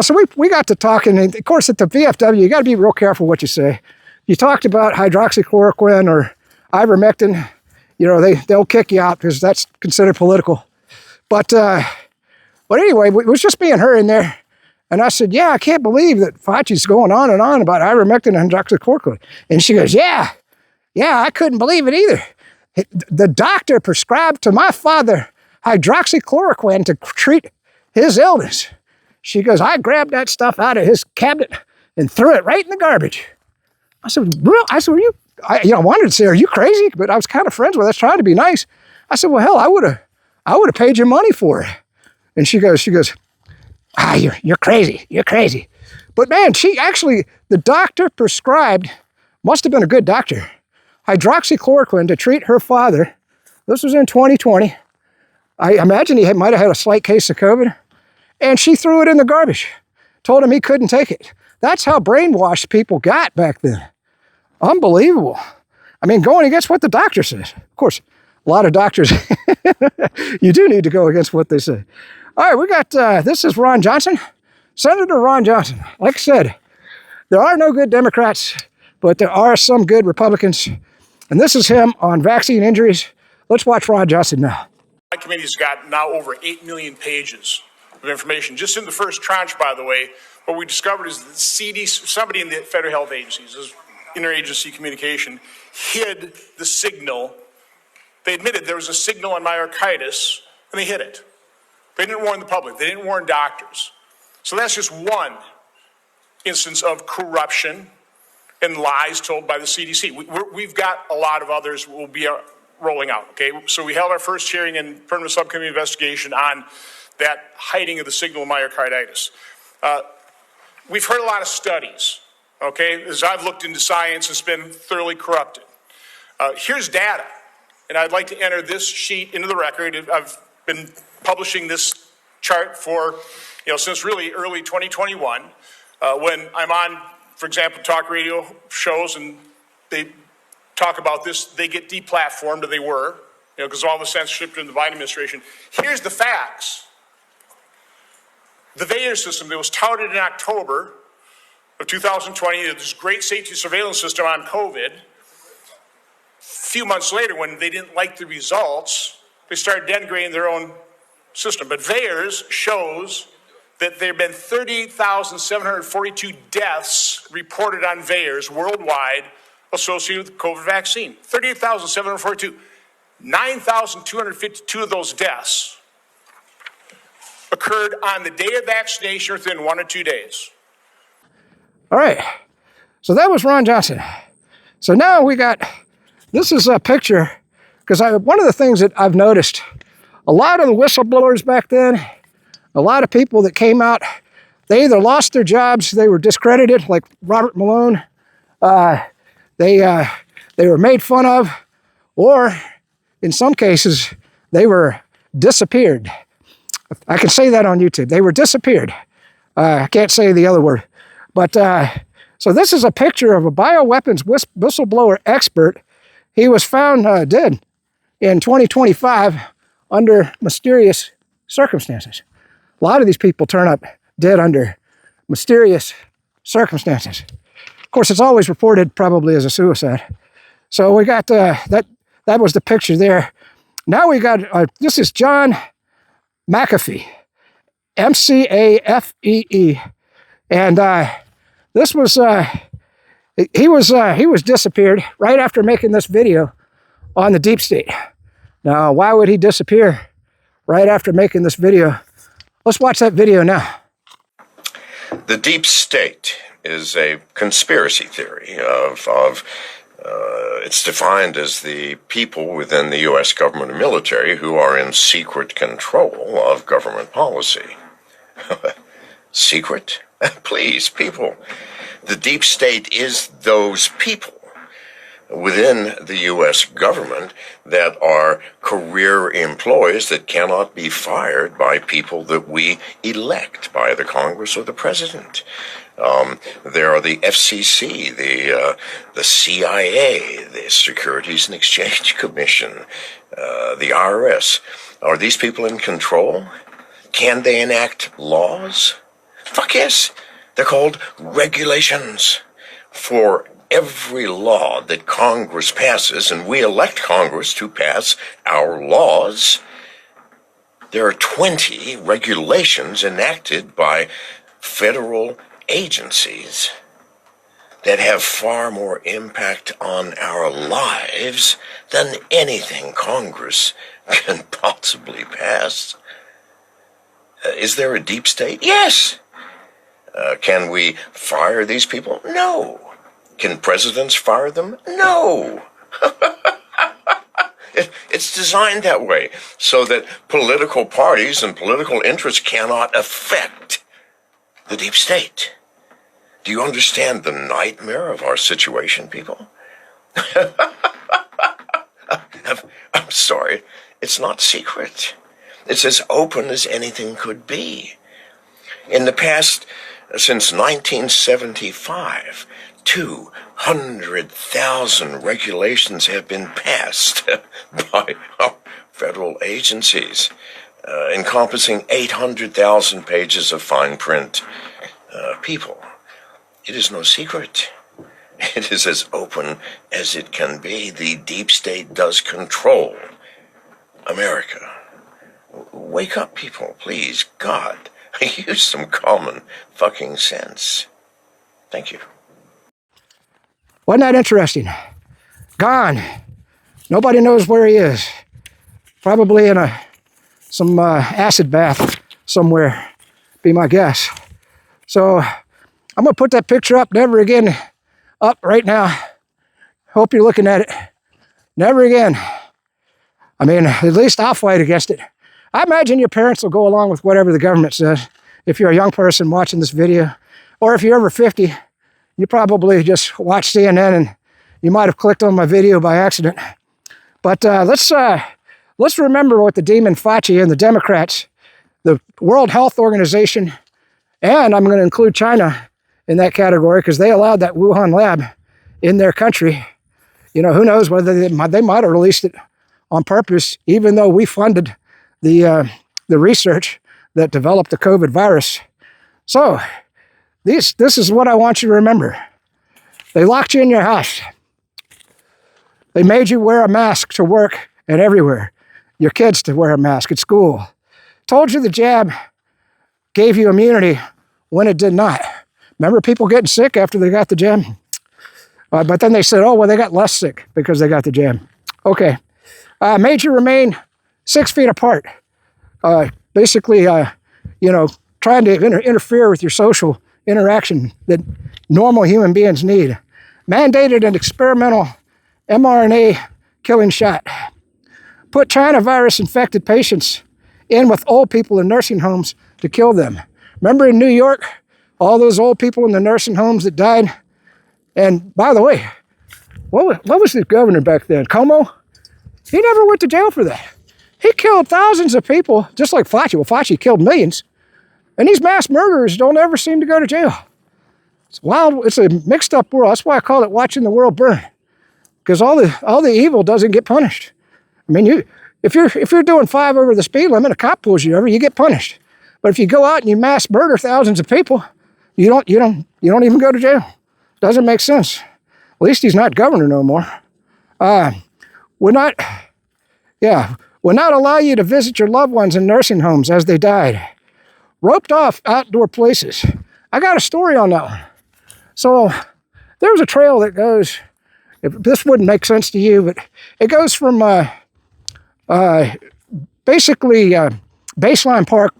so we got to talking. And of course, at the VFW, you got to be real careful what you say. You talked about hydroxychloroquine or ivermectin, they'll kick you out because that's considered political. But anyway, it was just me and her in there. And I said, yeah, I can't believe that Fauci's going on and on about ivermectin and hydroxychloroquine. And she goes, yeah, I couldn't believe it either. The doctor prescribed to my father hydroxychloroquine to treat his illness. She goes, I grabbed that stuff out of his cabinet and threw it right in the garbage. I said, real? I said, I wanted to say, are you crazy? But I was kind of friends with her, trying to be nice. I said, well, hell, I would have paid you money for it. And she goes, you're crazy. You're crazy. But man, the doctor prescribed, must have been a good doctor, hydroxychloroquine to treat her father. This was in 2020. I imagine he might have had a slight case of COVID. And she threw it in the garbage. Told him he couldn't take it. That's how brainwashed people got back then. Unbelievable. I mean, going against what the doctor says. Of course, a lot of doctors, you do need to go against what they say. All right, we got, this is Ron Johnson, Senator Ron Johnson. Like I said, there are no good Democrats, but there are some good Republicans. And this is him on vaccine injuries. Let's watch Ron Johnson now. My committee's got now over 8 million pages of information. Just in the first tranche, by the way, what we discovered is that CDC, somebody in the federal health agencies, this interagency communication, hid the signal. They admitted there was a signal on myocarditis, and they hid it. They didn't warn the public. They didn't warn doctors. So that's just one instance of corruption and lies told by the CDC. We've got a lot of others we'll be rolling out, okay? So we held our first hearing and permanent subcommittee investigation on that hiding of the signal of myocarditis. We've heard a lot of studies, okay? As I've looked into science, it's been thoroughly corrupted. Here's data, and I'd like to enter this sheet into the record. I've been publishing this chart for, since really early 2021, when I'm on, for example, talk radio shows and they talk about this, they get deplatformed, or they were, because of all the censorship in the Biden administration. Here's the facts. The VAERS system that was touted in October of 2020, this great safety surveillance system on COVID, a few months later, when they didn't like the results, they started denigrating their own system. But VAERS shows that there have been 38,742 deaths reported on VAERS worldwide associated with the COVID vaccine. 38,742. 9,252 of those deaths occurred on the day of vaccination within 1 or 2 days. All right. So that was Ron Johnson. So now this is a picture, because one of the things that I've noticed, a lot of the whistleblowers back then, a lot of people that came out, they either lost their jobs, they were discredited, like Robert Malone, they were made fun of, or in some cases, they were disappeared. I can say that on YouTube. They were disappeared. I can't say the other word. But so this is a picture of a bioweapons whistleblower expert. He was found dead in 2025 under mysterious circumstances. A lot of these people turn up dead under mysterious circumstances. Of course, it's always reported probably as a suicide. So we got that was the picture there. Now we got, this is John McAfee, M-C-A-F-E-E. And this was, he was disappeared right after making this video on the deep state. Now, why would he disappear right after making this video? Let's watch that video now. The deep state is a conspiracy theory of It's defined as the people within the U.S. government and military who are in secret control of government policy. Secret? Please, people. The deep state is those people within the U.S. government that are career employees that cannot be fired by people that we elect, by the Congress or the President. There are the FCC, the CIA, the Securities and Exchange Commission, the IRS. Are these people in control? Can they enact laws? Fuck yes. They're called regulations. For every law that Congress passes, and we elect Congress to pass our laws, there are 20 regulations enacted by federal agencies that have far more impact on our lives than anything Congress can possibly pass. Is there a deep state? Yes. Can we fire these people? No. Can presidents fire them? No. It's designed that way so that political parties and political interests cannot affect the deep state. Do you understand the nightmare of our situation, people? I'm sorry. It's not secret. It's as open as anything could be. In the past, since 1975, 200,000 regulations have been passed by our federal agencies, encompassing 800,000 pages of fine print. People, it is no secret. It is as open as it can be. The deep state does control America. Wake up, people, please. God, use some common fucking sense. Thank you. Wasn't that interesting? Gone. Nobody knows where he is. Probably in some acid bath somewhere, be my guess. So I'm going to put that picture up, never again, up right now. Hope you're looking at it. Never again. I mean, at least I'll fight against it. I imagine your parents will go along with whatever the government says. If you're a young person watching this video, or if you're over 50, you probably just watch CNN and you might have clicked on my video by accident. But let's remember what the demon Fauci and the Democrats, the World Health Organization, and I'm going to include China in that category because they allowed that Wuhan lab in their country. You know, who knows whether they might have released it on purpose, even though we funded the research that developed the COVID virus. So this is what I want you to remember. They locked you in your house. They made you wear a mask to work and everywhere. Your kids to wear a mask at school. Told you the jab gave you immunity when it did not. Remember people getting sick after they got the jab? But then they said, oh, well, they got less sick because they got the jab. Okay. Made you remain 6 feet apart. Basically, trying to interfere with your social interaction that normal human beings need. Mandated an experimental mRNA killing shot. Put China virus infected patients in with old people in nursing homes to kill them. Remember in New York, all those old people in the nursing homes that died? And by the way, what was the governor back then? Como? He never went to jail for that. He killed thousands of people, just like Fauci. Well, Fauci killed millions. And these mass murderers don't ever seem to go to jail. It's wild. It's a mixed up world. That's why I call it watching the world burn. Because all the evil doesn't get punished. I mean, if you're doing 5 over the speed limit, a cop pulls you over, you get punished. But if you go out and you mass murder thousands of people, you don't even go to jail. Doesn't make sense. At least he's not governor no more. Would not allow you to visit your loved ones in nursing homes as they died. Roped off outdoor places. I got a story on that one. So there's a trail that goes, this wouldn't make sense to you, but it goes from basically Baseline Park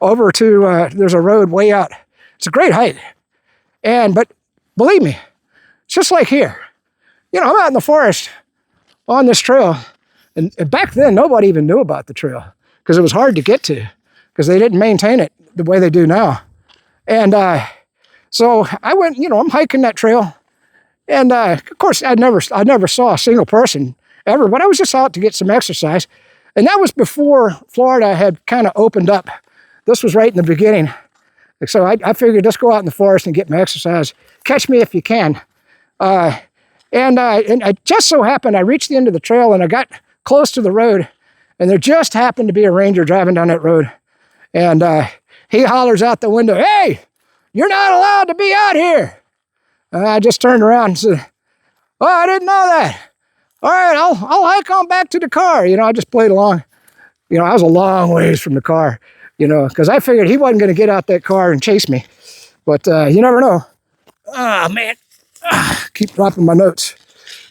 over to, there's a road way out. It's a great hike. But believe me, it's just like here. I'm out in the forest on this trail. And back then, nobody even knew about the trail because it was hard to get to because they didn't maintain it the way they do now. And so I went, I'm hiking that trail. And of course, I never saw a single person ever, but I was just out to get some exercise. And that was before Florida had kind of opened up. This was right in the beginning. So I figured, let's go out in the forest and get my exercise. Catch me if you can. And I just so happened, I reached the end of the trail and I got close to the road. And there just happened to be a ranger driving down that road. And he hollers out the window, "Hey, you're not allowed to be out here." I just turned around and said, "Oh, I didn't know that. All right, I'll hike on back to the car." I just played along. I was a long ways from the car, because I figured he wasn't going to get out that car and chase me. But you never know. Oh, man. Keep dropping my notes.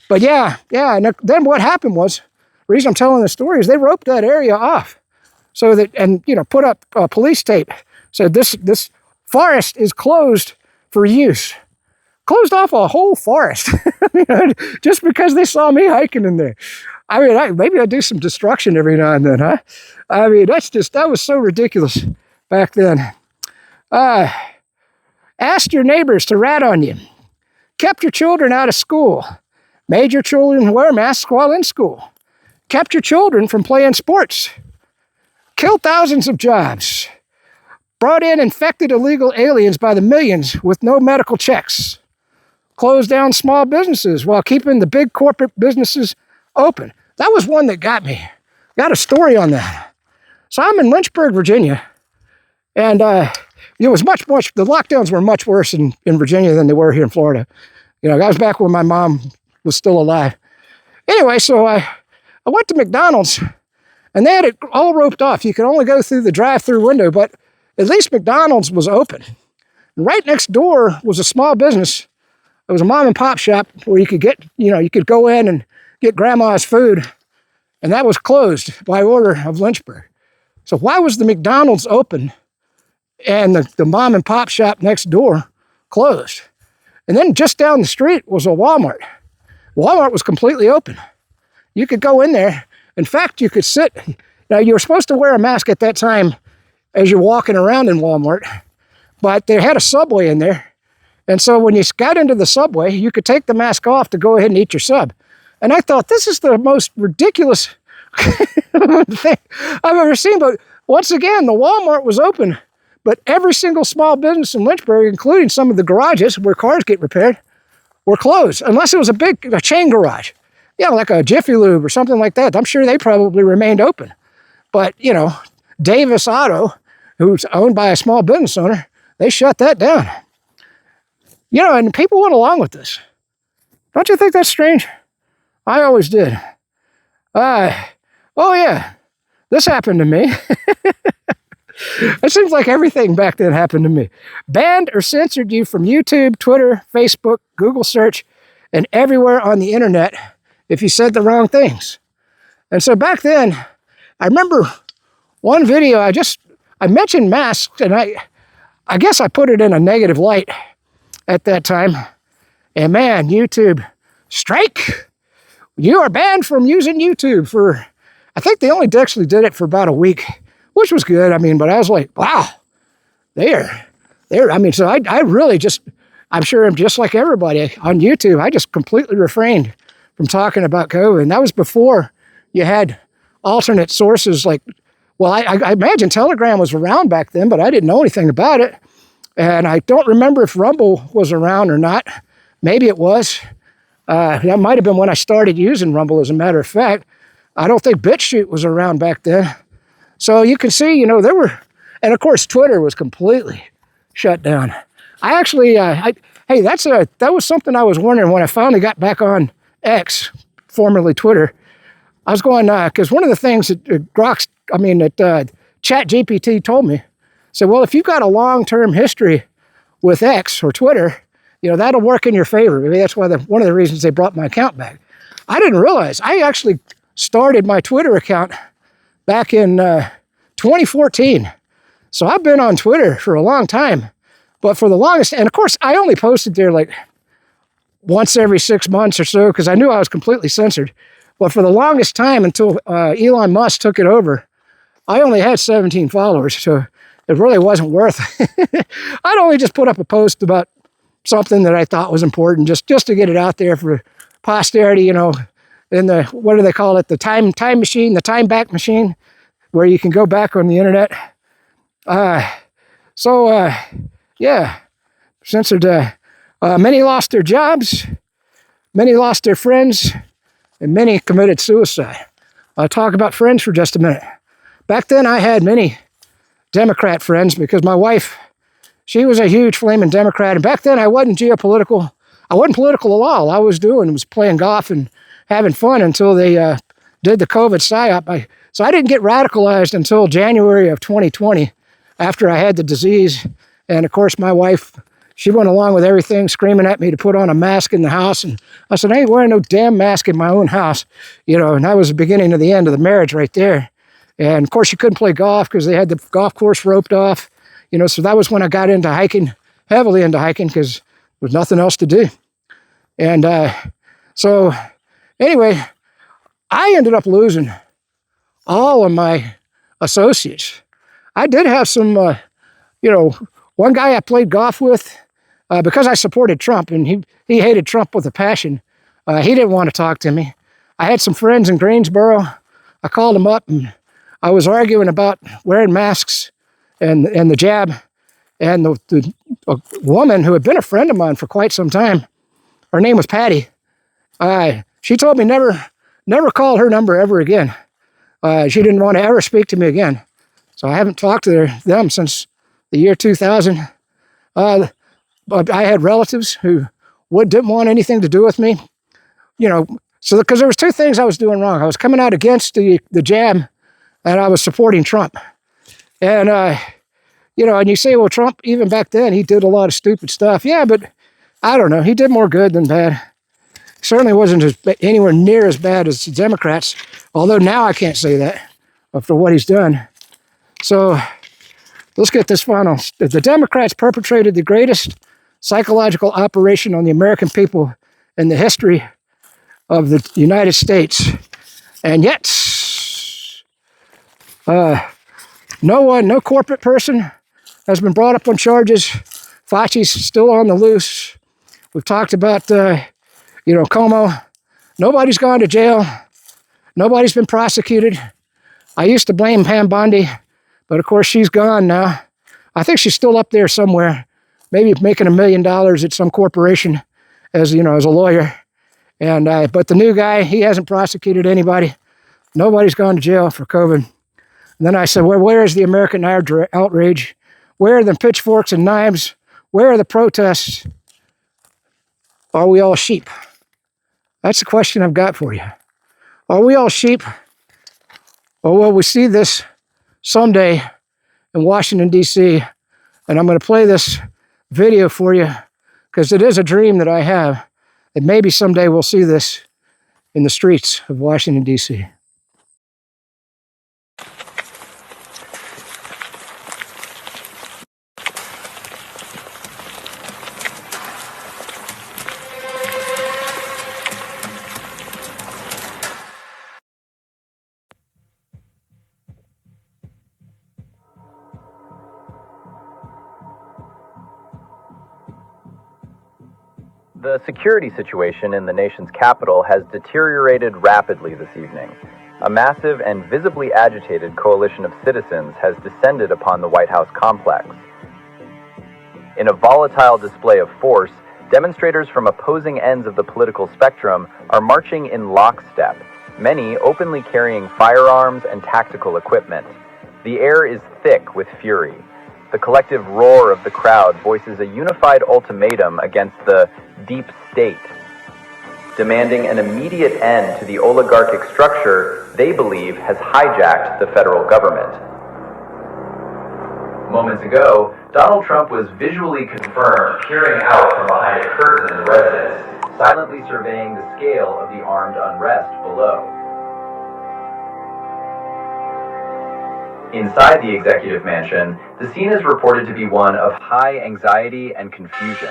But yeah. And then what happened was, the reason I'm telling the story is they roped that area off. So that, and, put up police tape. Said this forest is closed for use. Closed off a whole forest just because they saw me hiking in there. I mean, maybe I do some destruction every now and then, huh? I mean, that was so ridiculous back then. Asked your neighbors to rat on you. Kept your children out of school. Made your children wear masks while in school. Kept your children from playing sports. Killed thousands of jobs. Brought in infected illegal aliens by the millions with no medical checks. Closed down small businesses while keeping the big corporate businesses open. That was one that got me. Got a story on that. So I'm in Lynchburg, Virginia, and it was much, the lockdowns were much worse in Virginia than they were here in Florida. That was back when my mom was still alive. Anyway, so I went to McDonald's, and they had it all roped off. You could only go through the drive-through window, but at least McDonald's was open. And right next door was a small business. It was a mom and pop shop where you could get, you could go in and get grandma's food, and that was closed by order of Lynchburg. So why was the McDonald's open and the mom and pop shop next door closed? And then just down the street was a Walmart. Walmart was completely open. You could go in there. In fact, you could sit. Now, you were supposed to wear a mask at that time as you're walking around in Walmart, but they had a Subway in there. And so when you got into the Subway, you could take the mask off to go ahead and eat your sub. And I thought, this is the most ridiculous thing I've ever seen. But once again, the Walmart was open, but every single small business in Lynchburg, including some of the garages where cars get repaired, were closed, unless it was a chain garage. Like a Jiffy Lube or something like that. I'm sure they probably remained open. But, Davis Auto, who's owned by a small business owner, they shut that down. And people went along with this. Don't you think that's strange? I always did. Oh yeah, this happened to me. It seems like everything back then happened to me. Banned or censored you from YouTube, Twitter, Facebook, Google search, and everywhere on the internet if you said the wrong things. And so back then, I remember one video, I mentioned masks, and I guess I put it in a negative light at that time. And man, YouTube, strike! You are banned from using YouTube for, I think they only actually did it for about a week, which was good. I mean, but I was like, wow, there. I mean, so I really just, I'm sure I'm just like everybody on YouTube. I just completely refrained from talking about COVID. And that was before you had alternate sources like, well, I imagine Telegram was around back then, but I didn't know anything about it. And I don't remember if Rumble was around or not. Maybe it was. That might have been when I started using Rumble, as a matter of fact. I don't think BitChute was around back then. So you can see, there were, and of course, Twitter was completely shut down. I actually, that was something I was wondering when I finally got back on X, formerly Twitter. I was going, because one of the things that ChatGPT told me, said, well, if you've got a long-term history with X or Twitter, that'll work in your favor. Maybe that's why one of the reasons they brought my account back. I didn't realize. I actually started my Twitter account back in 2014. So I've been on Twitter for a long time. But for the longest, and of course, I only posted there like once every 6 months or so because I knew I was completely censored. But for the longest time until Elon Musk took it over, I only had 17 followers, so it really wasn't worth it. I'd only just put up a post about something that I thought was important just to get it out there for posterity, you know, in the, what do they call it, the time machine, the time back machine, where you can go back on the internet. Yeah, censored. Many lost their jobs, many lost their friends, and many committed suicide. I'll talk about friends for just a minute. Back then, I had many Democrat friends because my wife, she was a huge flaming Democrat. And back then, I wasn't geopolitical. I wasn't political at all. All I was doing was playing golf and having fun until they did the COVID psyop. So I didn't get radicalized until January of 2020 after I had the disease. And of course, my wife, she went along with everything, screaming at me to put on a mask in the house. And I said, I ain't wearing no damn mask in my own house. You know, and that was the beginning of the end of the marriage right there. And of course, she couldn't play golf because they had the golf course roped off. You know, so that was when I got into hiking, heavily into hiking, because there was nothing else to do. And so anyway, I ended up losing all of my associates. I did have some, you know, one guy I played golf with, because I supported Trump, and he hated Trump with a passion. He didn't want to talk to me. I had some friends in Greensboro. I called them up, and I was arguing about wearing masks and the jab. And the woman who had been a friend of mine for quite some time, her name was Patty. She told me never call her number ever again. She didn't want to ever speak to me again. So I haven't talked to them since the year 2000. But I had relatives who didn't want anything to do with me. You know, so because there was two things I was doing wrong. I was coming out against the jab, and I was supporting Trump. And, you know, and you say, well, Trump, even back then, he did a lot of stupid stuff. Yeah, but I don't know. He did more good than bad. Certainly wasn't anywhere near as bad as the Democrats, although now I can't say that after what he's done. So let's get this final. The Democrats perpetrated the greatest psychological operation on the American people in the history of the United States. And yet, no corporate person has been brought up on charges. Fauci's still on the loose. We've talked about, you know, Como. Nobody's gone to jail. Nobody's been prosecuted. I used to blame Pam Bondi, but of course she's gone now. I think she's still up there somewhere, maybe making $1 million at some corporation as, you know, as a lawyer. And but the new guy, he hasn't prosecuted anybody. Nobody's gone to jail for COVID. And then I said, well, where is the American outrage? Where are the pitchforks and knives? Where are the protests? Are we all sheep? That's the question I've got for you. Are we all sheep? Or will we see this someday in Washington, D.C.? And I'm going to play this video for you because it is a dream that I have. And maybe someday we'll see this in the streets of Washington, D.C. The security situation in the nation's capital has deteriorated rapidly this evening. A massive and visibly agitated coalition of citizens has descended upon the White House complex. In a volatile display of force, demonstrators from opposing ends of the political spectrum are marching in lockstep, many openly carrying firearms and tactical equipment. The air is thick with fury. The collective roar of the crowd voices a unified ultimatum against the deep state, demanding an immediate end to the oligarchic structure they believe has hijacked the federal government. Moments ago, Donald Trump was visually confirmed peering out from behind a curtain in the residence, silently surveying the scale of the armed unrest below. Inside the executive mansion, the scene is reported to be one of high anxiety and confusion.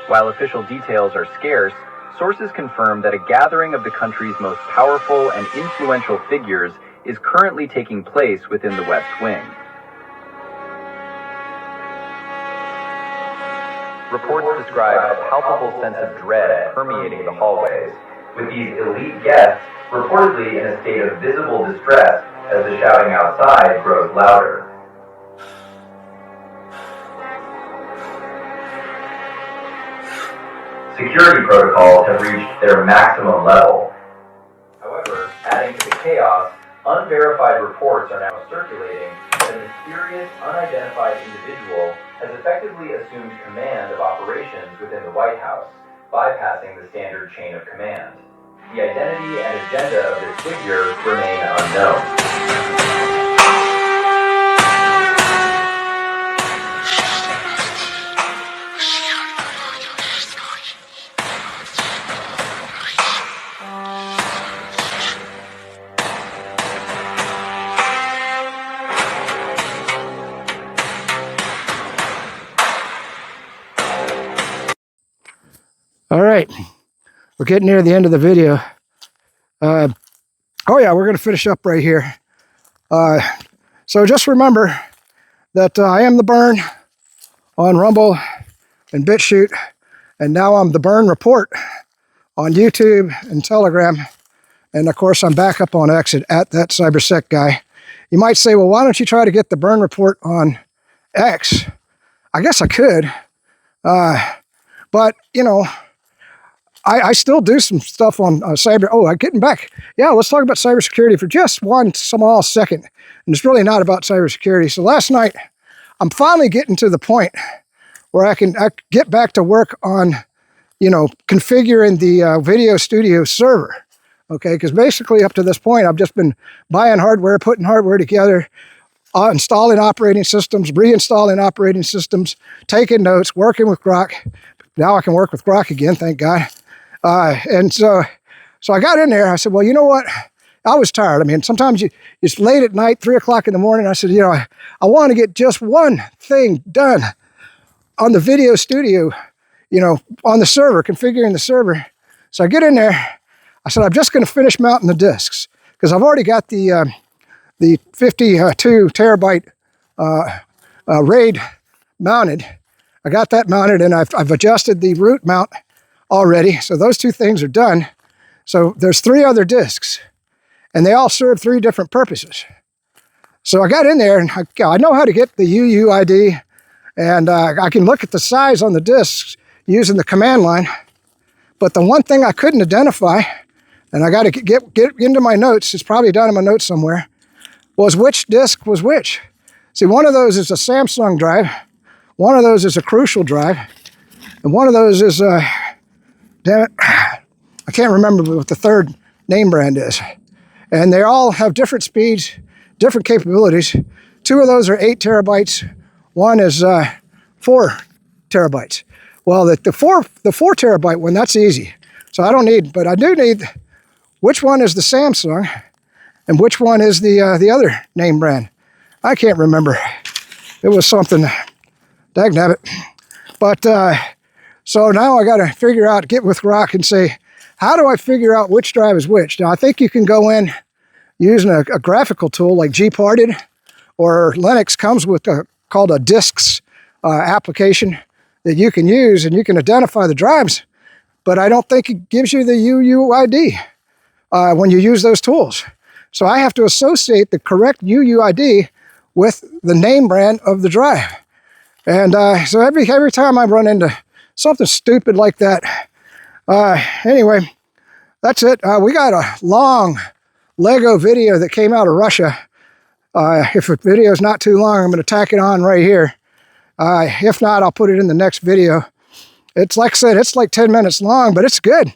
While official details are scarce, sources confirm that a gathering of the country's most powerful and influential figures is currently taking place within the West Wing. Reports describe a palpable sense of dread permeating the hallways, with these elite guests reportedly in a state of visible distress as the shouting outside grows louder. Security protocols have reached their maximum level. However, adding to the chaos, unverified reports are now circulating that a mysterious, unidentified individual has effectively assumed command of operations within the White House, bypassing the standard chain of command. The identity and agenda of this figure remain unknown. All right, we're getting near the end of the video. Oh yeah, we're going to finish up right here. So just remember that I am the Burn on Rumble and BitChute, and now I'm the Burn Report on YouTube and Telegram, and of course I'm back up on X at ThatCyberSecUguy. You might say, well, why don't you try to get the Burn Report on X? I guess I could, but you know, I still do some stuff on cyber. Oh, getting back. Yeah, let's talk about cybersecurity for just one small second. And it's really not about cybersecurity. So last night, I'm finally getting to the point where I can get back to work on, you know, configuring the video studio server. Okay, because basically up to this point, I've just been buying hardware, putting hardware together, installing operating systems, reinstalling operating systems, taking notes, working with Grok. Now I can work with Grok again, thank God. And so I got in there. I said, well, you know what? I was tired. I mean, sometimes it's late at night, 3 o'clock in the morning. I said, you know, I want to get just one thing done on the video studio, you know, on the server, configuring the server. So I get in there. I said, I'm just going to finish mounting the disks because I've already got the 52 terabyte RAID mounted. I got that mounted, and I've adjusted the root mount already. So those two things are done. So there's 3 other disks, and they all serve 3 different purposes. So I got in there, and I know how to get the UUID, and I can look at the size on the disks using the command line. But the one thing I couldn't identify, and I got to get into my notes, it's probably down in my notes somewhere, was which disk was which. See, one of those is a Samsung drive, one of those is a Crucial drive, and one of those is damn it, I can't remember what the third name brand is. And they all have different speeds, different capabilities. 2 of those are 8 terabytes. One is 4 terabytes. Well, the 4 terabyte one, that's easy. So I don't need, but I do need which one is the Samsung and which one is the other name brand. I can't remember. It was something, dagnabbit. But so now I got to figure out, get with Grok and say, how do I figure out which drive is which? Now, I think you can go in using a graphical tool like gparted, or Linux comes with called a disks application that you can use, and you can identify the drives, but I don't think it gives you the UUID when you use those tools. So I have to associate the correct UUID with the name brand of the drive. And so every time I run into something stupid like that. Anyway, that's it. We got a long Lego video that came out of Russia. If the video is not too long, I'm going to tack it on right here. If not, I'll put it in the next video. It's like I said, it's like 10 minutes long, but it's good.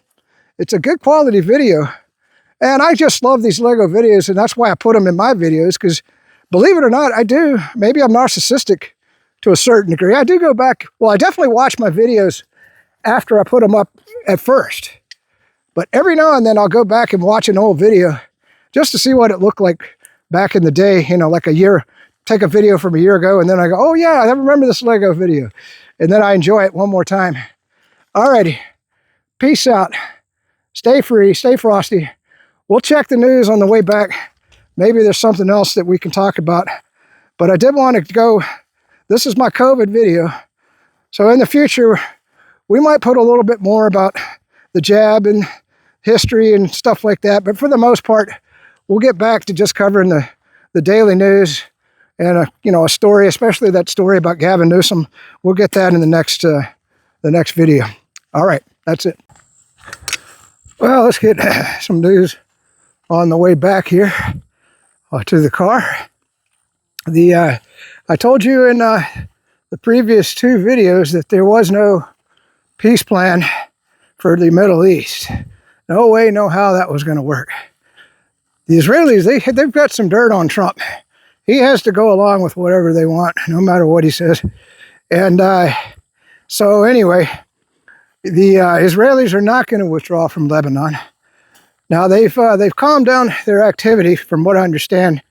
It's a good quality video. And I just love these Lego videos, and that's why I put them in my videos, because believe it or not, I do. Maybe I'm narcissistic to a certain degree. I do go back. Well, I definitely watch my videos after I put them up at first. But every now and then I'll go back and watch an old video just to see what it looked like back in the day, you know, like a year, take a video from a year ago, and then I go, oh yeah, I remember this Lego video. And then I enjoy it one more time. Alrighty. peace out. Stay free, stay frosty. We'll check the news on the way back. Maybe there's something else that we can talk about. But I did want to go, this is my COVID video. So in the future, we might put a little bit more about the jab and history and stuff like that. But for the most part, we'll get back to just covering the daily news and a story, especially that story about Gavin Newsom. We'll get that in the next video. All right, that's it. Well, let's get some news on the way back here to the car. I told you in the previous two videos that there was no peace plan for the Middle East. No way, no how that was going to work. The Israelis, they've got some dirt on Trump. He has to go along with whatever they want, no matter what he says. And so anyway, the Israelis are not going to withdraw from Lebanon. Now they've calmed down their activity, from what I understand.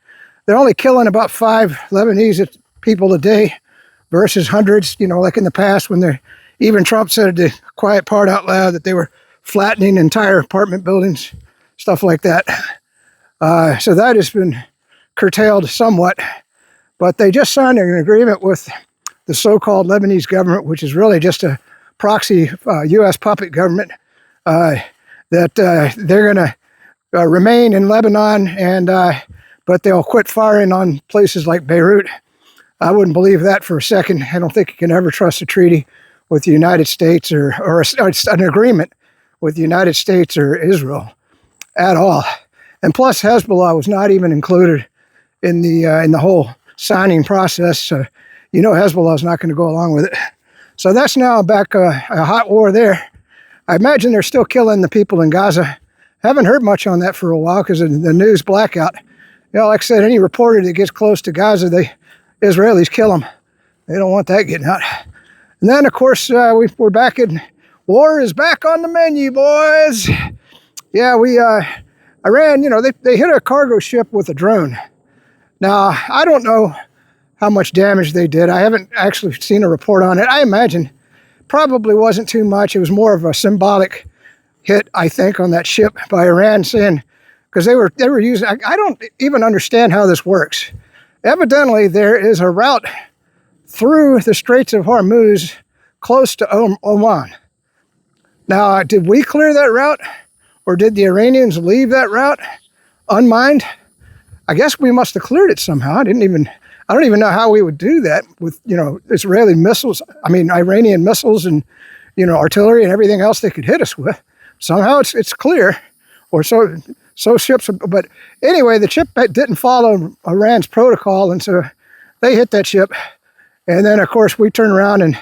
They're only killing about 5 Lebanese people a day versus hundreds, like in the past when even Trump said the quiet part out loud that they were flattening entire apartment buildings, stuff like that. So that has been curtailed somewhat. But they just signed an agreement with the so-called Lebanese government, which is really just a proxy U.S. puppet government, that they're going to remain in Lebanon, but they'll quit firing on places like Beirut. I wouldn't believe that for a second. I don't think you can ever trust a treaty with the United States or an agreement with the United States or Israel at all. And plus, Hezbollah was not even included in the whole signing process. So, Hezbollah is not going to go along with it. So that's now back a hot war there. I imagine they're still killing the people in Gaza. Haven't heard much on that for a while because of the news blackout. Like I said, any reporter that gets close to Gaza, the Israelis kill them. They don't want that getting out. And then, of course, we're back in, war is back on the menu, boys. Yeah, Iran, they hit a cargo ship with a drone. Now, I don't know how much damage they did. I haven't actually seen a report on it. I imagine probably wasn't too much. It was more of a symbolic hit, I think, on that ship by Iran, saying, because they were using, I don't even understand how this works. Evidently, there is a route through the Straits of Hormuz close to Oman. Now, did we clear that route? Or did the Iranians leave that route unmined? I guess we must have cleared it somehow. I don't even know how we would do that with, Israeli missiles, Iranian missiles and, artillery and everything else they could hit us with. Somehow it's clear, or so ships, but anyway, the ship didn't follow Iran's protocol, and so they hit that ship. And then, of course, we turn around and,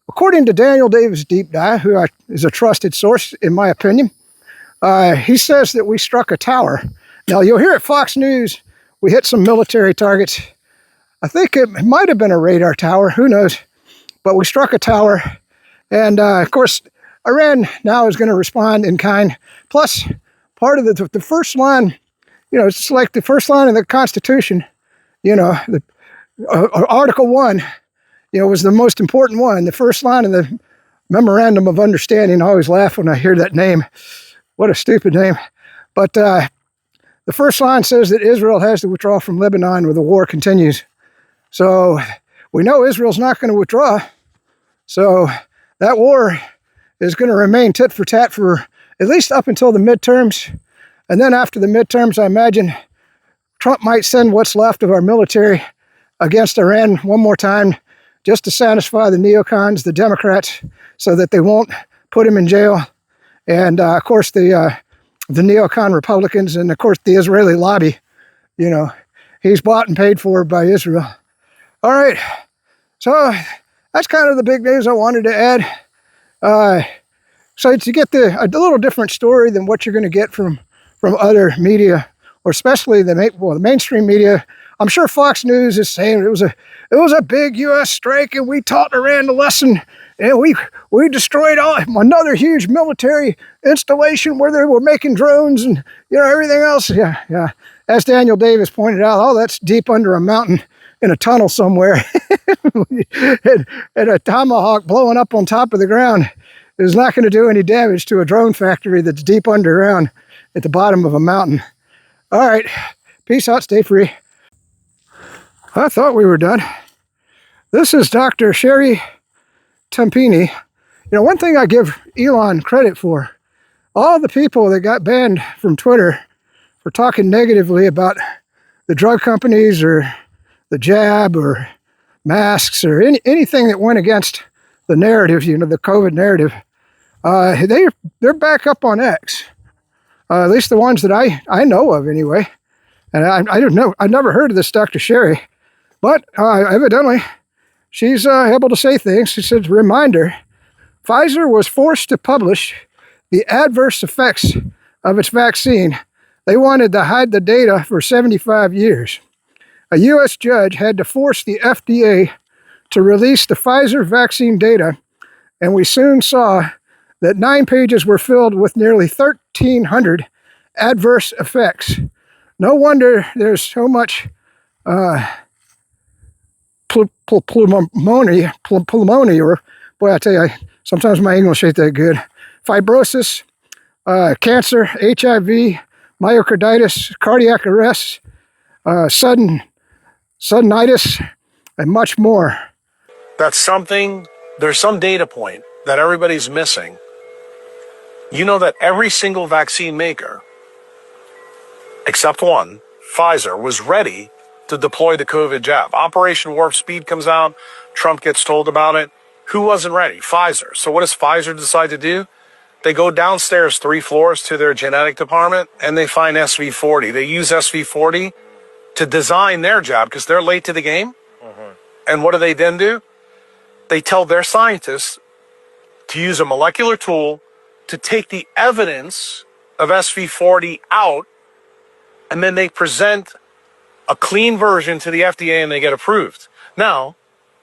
according to Daniel Davis Deep Dive, who is a trusted source, in my opinion, he says that we struck a tower. Now, you'll hear at Fox News, we hit some military targets. I think it might have been a radar tower, who knows, but we struck a tower. And, of course, Iran now is going to respond in kind. Plus, part of the first line, it's like the first line of the Constitution, Article 1, was the most important one. The first line of the Memorandum of Understanding, I always laugh when I hear that name. What a stupid name. But the first line says that Israel has to withdraw from Lebanon where the war continues. So we know Israel's not going to withdraw. So that war is going to remain tit for tat for at least up until the midterms. And then after the midterms, I imagine Trump might send what's left of our military against Iran one more time, just to satisfy the neocons, the Democrats, so that they won't put him in jail. And, of course, the neocon Republicans and, of course, the Israeli lobby, he's bought and paid for by Israel. All right. So that's kind of the big news I wanted to add. So to get a little different story than what you're going to get from other media, or especially the mainstream media. I'm sure Fox News is saying it was a big U.S. strike and we taught Iran a lesson and we destroyed another huge military installation where they were making drones and everything else. Yeah. As Daniel Davis pointed out, all that's deep under a mountain in a tunnel somewhere, and a tomahawk blowing up on top of the ground. is not going to do any damage to a drone factory that's deep underground at the bottom of a mountain. All right, peace out, stay free. I thought we were done. This is Dr. Sherry Tempini. One thing I give Elon credit for, all the people that got banned from Twitter for talking negatively about the drug companies or the jab or masks or anything that went against the narrative, the COVID narrative, they're back up on X. At least the ones that I know of anyway. And I don't know, I've never heard of this Dr. Sherry, but evidently she's able to say things. She says, reminder, Pfizer was forced to publish the adverse effects of its vaccine. They wanted to hide the data for 75 years. A U.S. judge had to force the FDA to release the Pfizer vaccine data, and we soon saw that 9 pages were filled with nearly 1,300 adverse effects. No wonder there's so much pulmonary, or boy, I tell you, sometimes my English ain't that good. Fibrosis, cancer, HIV, myocarditis, cardiac arrest, suddenness, and much more. That's something, there's some data point that everybody's missing. You know that every single vaccine maker, except one, Pfizer, was ready to deploy the COVID jab. Operation Warp Speed comes out, Trump gets told about it. Who wasn't ready? Pfizer. So what does Pfizer decide to do? They go downstairs 3 floors to their genetic department and they find SV40. They use SV40 to design their jab because they're late to the game. And what do they then do? They tell their scientists to use a molecular tool to take the evidence of SV40 out, and then they present a clean version to the FDA and they get approved. Now,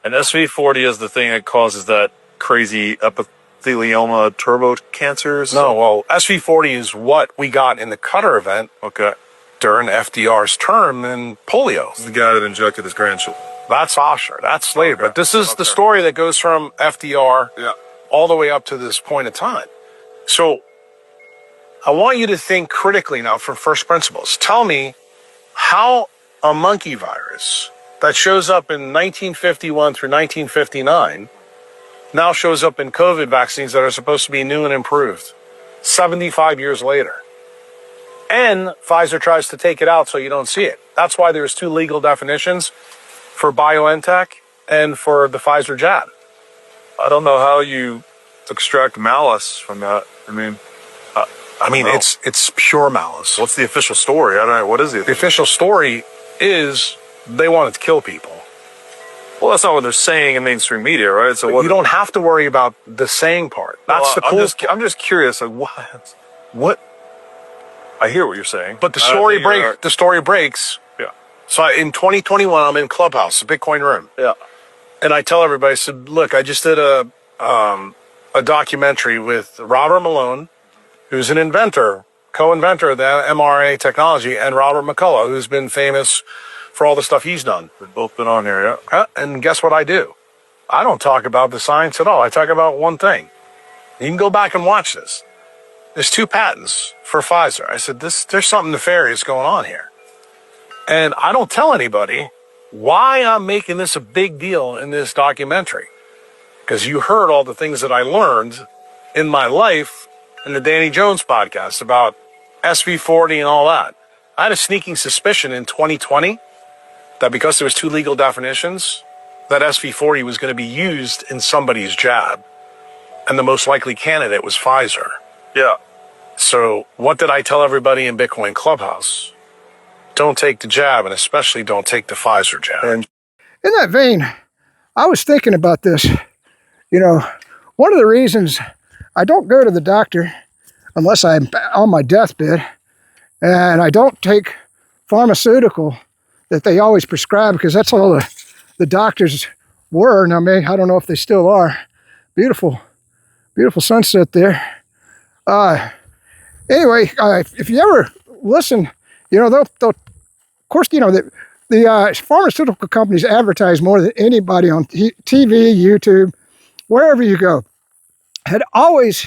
and SV40 is the thing that causes that crazy epithelioma turbo cancers? No, well, SV40 is what we got in the Cutter event during FDR's term in polio. The guy that injected his grandchildren. That's Osher. That's later. But this is the story that goes from FDR all the way up to this point in time. So I want you to think critically now from first principles. Tell me how a monkey virus that shows up in 1951 through 1959 now shows up in COVID vaccines that are supposed to be new and improved 75 years later. And Pfizer tries to take it out so you don't see it. That's why there's 2 legal definitions for BioNTech and for the Pfizer jab. I don't know how you extract malice from that. I mean, it's pure malice. What's the official story? I don't know. What is it? The official story is they wanted to kill people. Well, that's not what they're saying in mainstream media, right? So you don't have to worry about the saying part. That's the cool. I'm just curious. Like, what? I hear what you're saying, but the story breaks. Yeah. So in 2021, I'm in Clubhouse, a Bitcoin room. Yeah. And I tell everybody, I said, look, I just did a documentary with Robert Malone, who's an inventor, co-inventor of the mRNA technology, and Robert McCullough, who's been famous for all the stuff he's done. We've both been on here, yeah. And guess what I do? I don't talk about the science at all. I talk about one thing. You can go back and watch this. There's 2 patents for Pfizer. I said, there's something nefarious going on here. And I don't tell anybody why I'm making this a big deal in this documentary. Because you heard all the things that I learned in my life in the Danny Jones podcast about SV40 and all that. I had a sneaking suspicion in 2020 that because there was 2 legal definitions, that SV40 was going to be used in somebody's jab. And the most likely candidate was Pfizer. Yeah. So what did I tell everybody in Bitcoin Clubhouse? Don't take the jab, and especially don't take the Pfizer jab. And in that vein, I was thinking about this. One of the reasons I don't go to the doctor unless I'm on my deathbed, and I don't take pharmaceutical that they always prescribe, because that's all the doctors were. Now, I don't know if they still are. Beautiful sunset there. Anyway, if you ever listen, they'll of course, the pharmaceutical companies advertise more than anybody on TV, YouTube, wherever you go. had always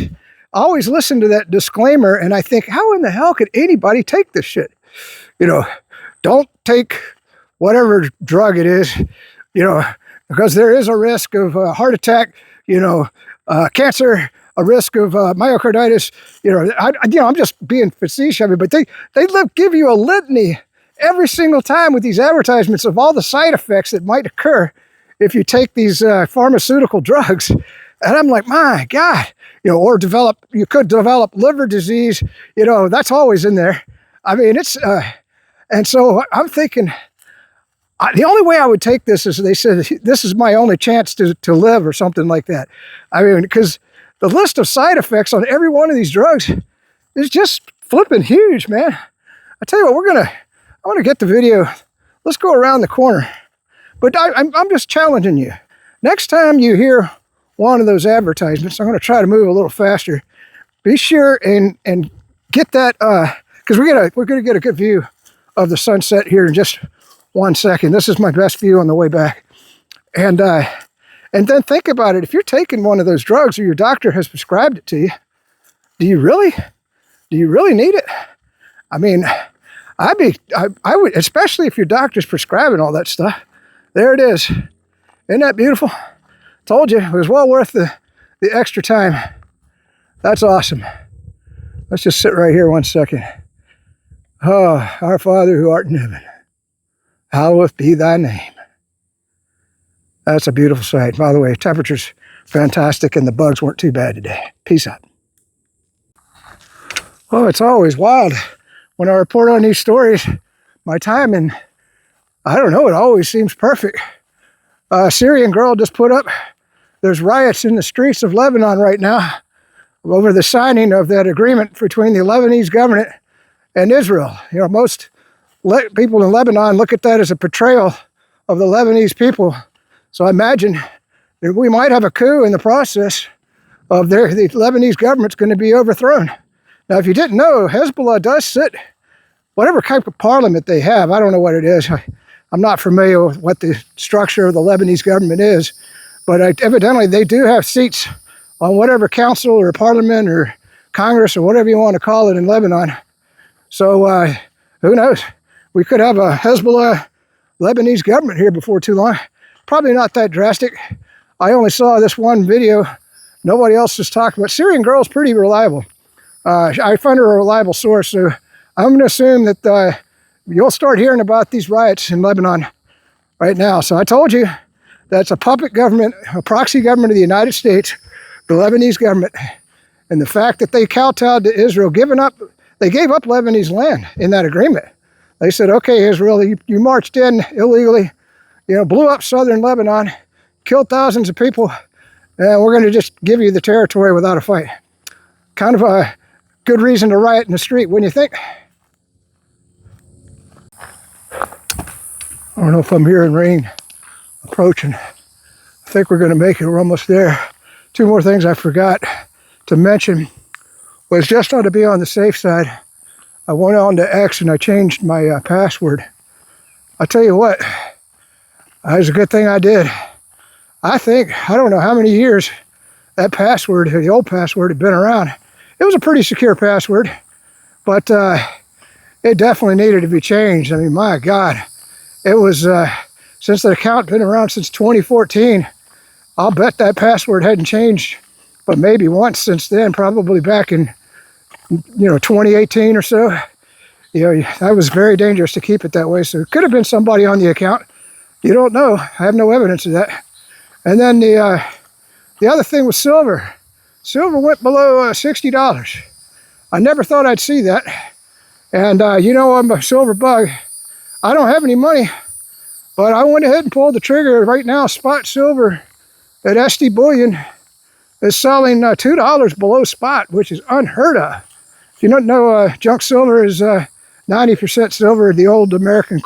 listened to that disclaimer, and I think, how in the hell could anybody take this shit? You know, don't take whatever drug it is, you know, because there is a risk of heart attack, you know, cancer, a risk of myocarditis. You know, I'm just being facetious of it, but they give you a litany every single time with these advertisements of all the side effects that might occur if you take these pharmaceutical drugs. And I'm like, my God, you know, or you could develop liver disease, you know, that's always in there. I mean, it's, and so I'm thinking, the only way I would take this is they said, this is my only chance to live or something like that. I mean, because the list of side effects on every one of these drugs is just flipping huge, man. I tell you what, I want to get the video. Let's go around the corner. But I'm just challenging you. Next time you hear one of those advertisements, I'm going to try to move a little faster. Be sure and get that, because we're going to get a good view of the sunset here in just 1 second. This is my best view on the way back. And then think about it. If you're taking one of those drugs or your doctor has prescribed it to you, do you really need it? I mean, I would, especially if your doctor's prescribing all that stuff. There it is. Isn't that beautiful? Told you, it was well worth the extra time. That's awesome. Let's just sit right here 1 second. Oh, our Father who art in heaven, hallowed be thy name. That's a beautiful sight. By the way, temperature's fantastic and the bugs weren't too bad today. Peace out. Well, it's always wild when I report on these stories. My timing, I don't know, it always seems perfect. A Syrian girl just put up, there's riots in the streets of Lebanon right now over the signing of that agreement between the Lebanese government and Israel. You know, most people in Lebanon look at that as a betrayal of the Lebanese people. So I imagine that we might have a coup in the process of the Lebanese government's going to be overthrown. Now, if you didn't know, Hezbollah does sit, whatever type of parliament they have, I don't know what it is. I'm not familiar with what the structure of the Lebanese government is, but evidently they do have seats on whatever council or parliament or Congress or whatever you want to call it in Lebanon. So who knows? We could have a Hezbollah Lebanese government here before too long. Probably not that drastic. I only saw this one video. Nobody else is talking about. Syrian girl's pretty reliable. I find her a reliable source, so I'm going to assume that you'll start hearing about these riots in Lebanon right now. So I told you that's a puppet government, a proxy government of the United States, the Lebanese government, and the fact that they kowtowed to Israel, they gave up Lebanese land in that agreement. They said, okay, Israel, you marched in illegally, you know, blew up southern Lebanon, killed thousands of people, and we're going to just give you the territory without a fight. Kind of a good reason to riot in the street, wouldn't you think? I don't know if I'm hearing rain approaching. I think we're going to make it. We're almost there. Two more things I forgot to mention was just to be on the safe side. I went on to X and I changed my password. I'll tell you what, it was a good thing I did. I don't know how many years that password, the old password, had been around. It was a pretty secure password, but it definitely needed to be changed. I mean, my God, it was, since the account had been around since 2014, I'll bet that password hadn't changed, but maybe once since then, probably back in, 2018 or so. That was very dangerous to keep it that way. So it could have been somebody on the account. You don't know. I have no evidence of that. And then the other thing was silver. Silver went below $60. I never thought I'd see that. And I'm a silver bug. I don't have any money, but I went ahead and pulled the trigger. Right now, spot silver at SD Bullion is selling $2 below spot, which is unheard of. If you don't know, junk silver is 90% silver, the old American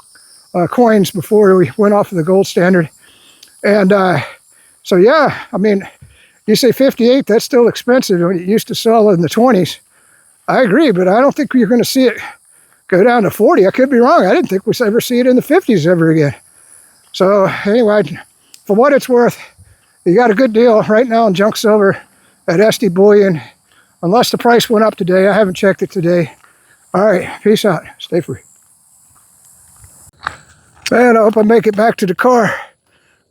coins before we went off of the gold standard. And so, yeah, I mean, you say 58, that's still expensive when it used to sell in the 20s. I agree, but I don't think you're going to see it go down to 40. I could be wrong. I didn't think we'd ever see it in the 50s ever again. So anyway, for what it's worth, you got a good deal right now in junk silver at SD Bullion, unless the price went up today. I haven't checked it today. All right, peace out. Stay free. Man, I hope I make it back to the car.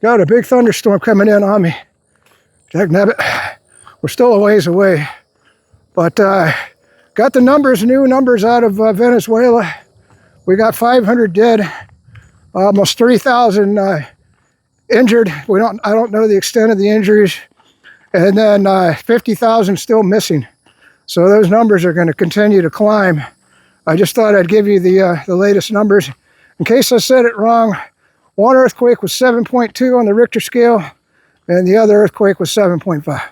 Got a big thunderstorm coming in on me. Dagnabbit. We're still a ways away. But got the numbers, new numbers out of Venezuela. We got 500 dead, almost 3,000 injured. I don't know the extent of the injuries. And then 50,000 still missing. So those numbers are going to continue to climb. I just thought I'd give you the latest numbers. In case I said it wrong, one earthquake was 7.2 on the Richter scale, and the other earthquake was 7.5.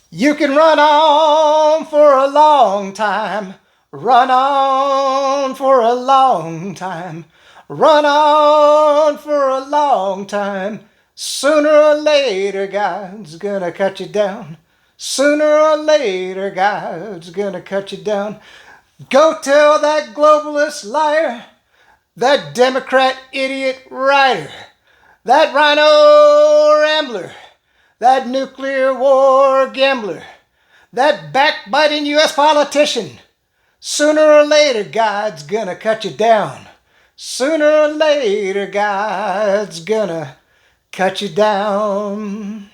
You can run on for a long time, run on for a long time, run on for a long time. Sooner or later, God's gonna cut you down. Sooner or later, God's gonna cut you down. Go tell that globalist liar, that Democrat idiot writer, that rhino rambler, that nuclear war gambler, that backbiting U.S. politician. Sooner or later, God's gonna cut you down. Sooner or later, God's gonna cut you down.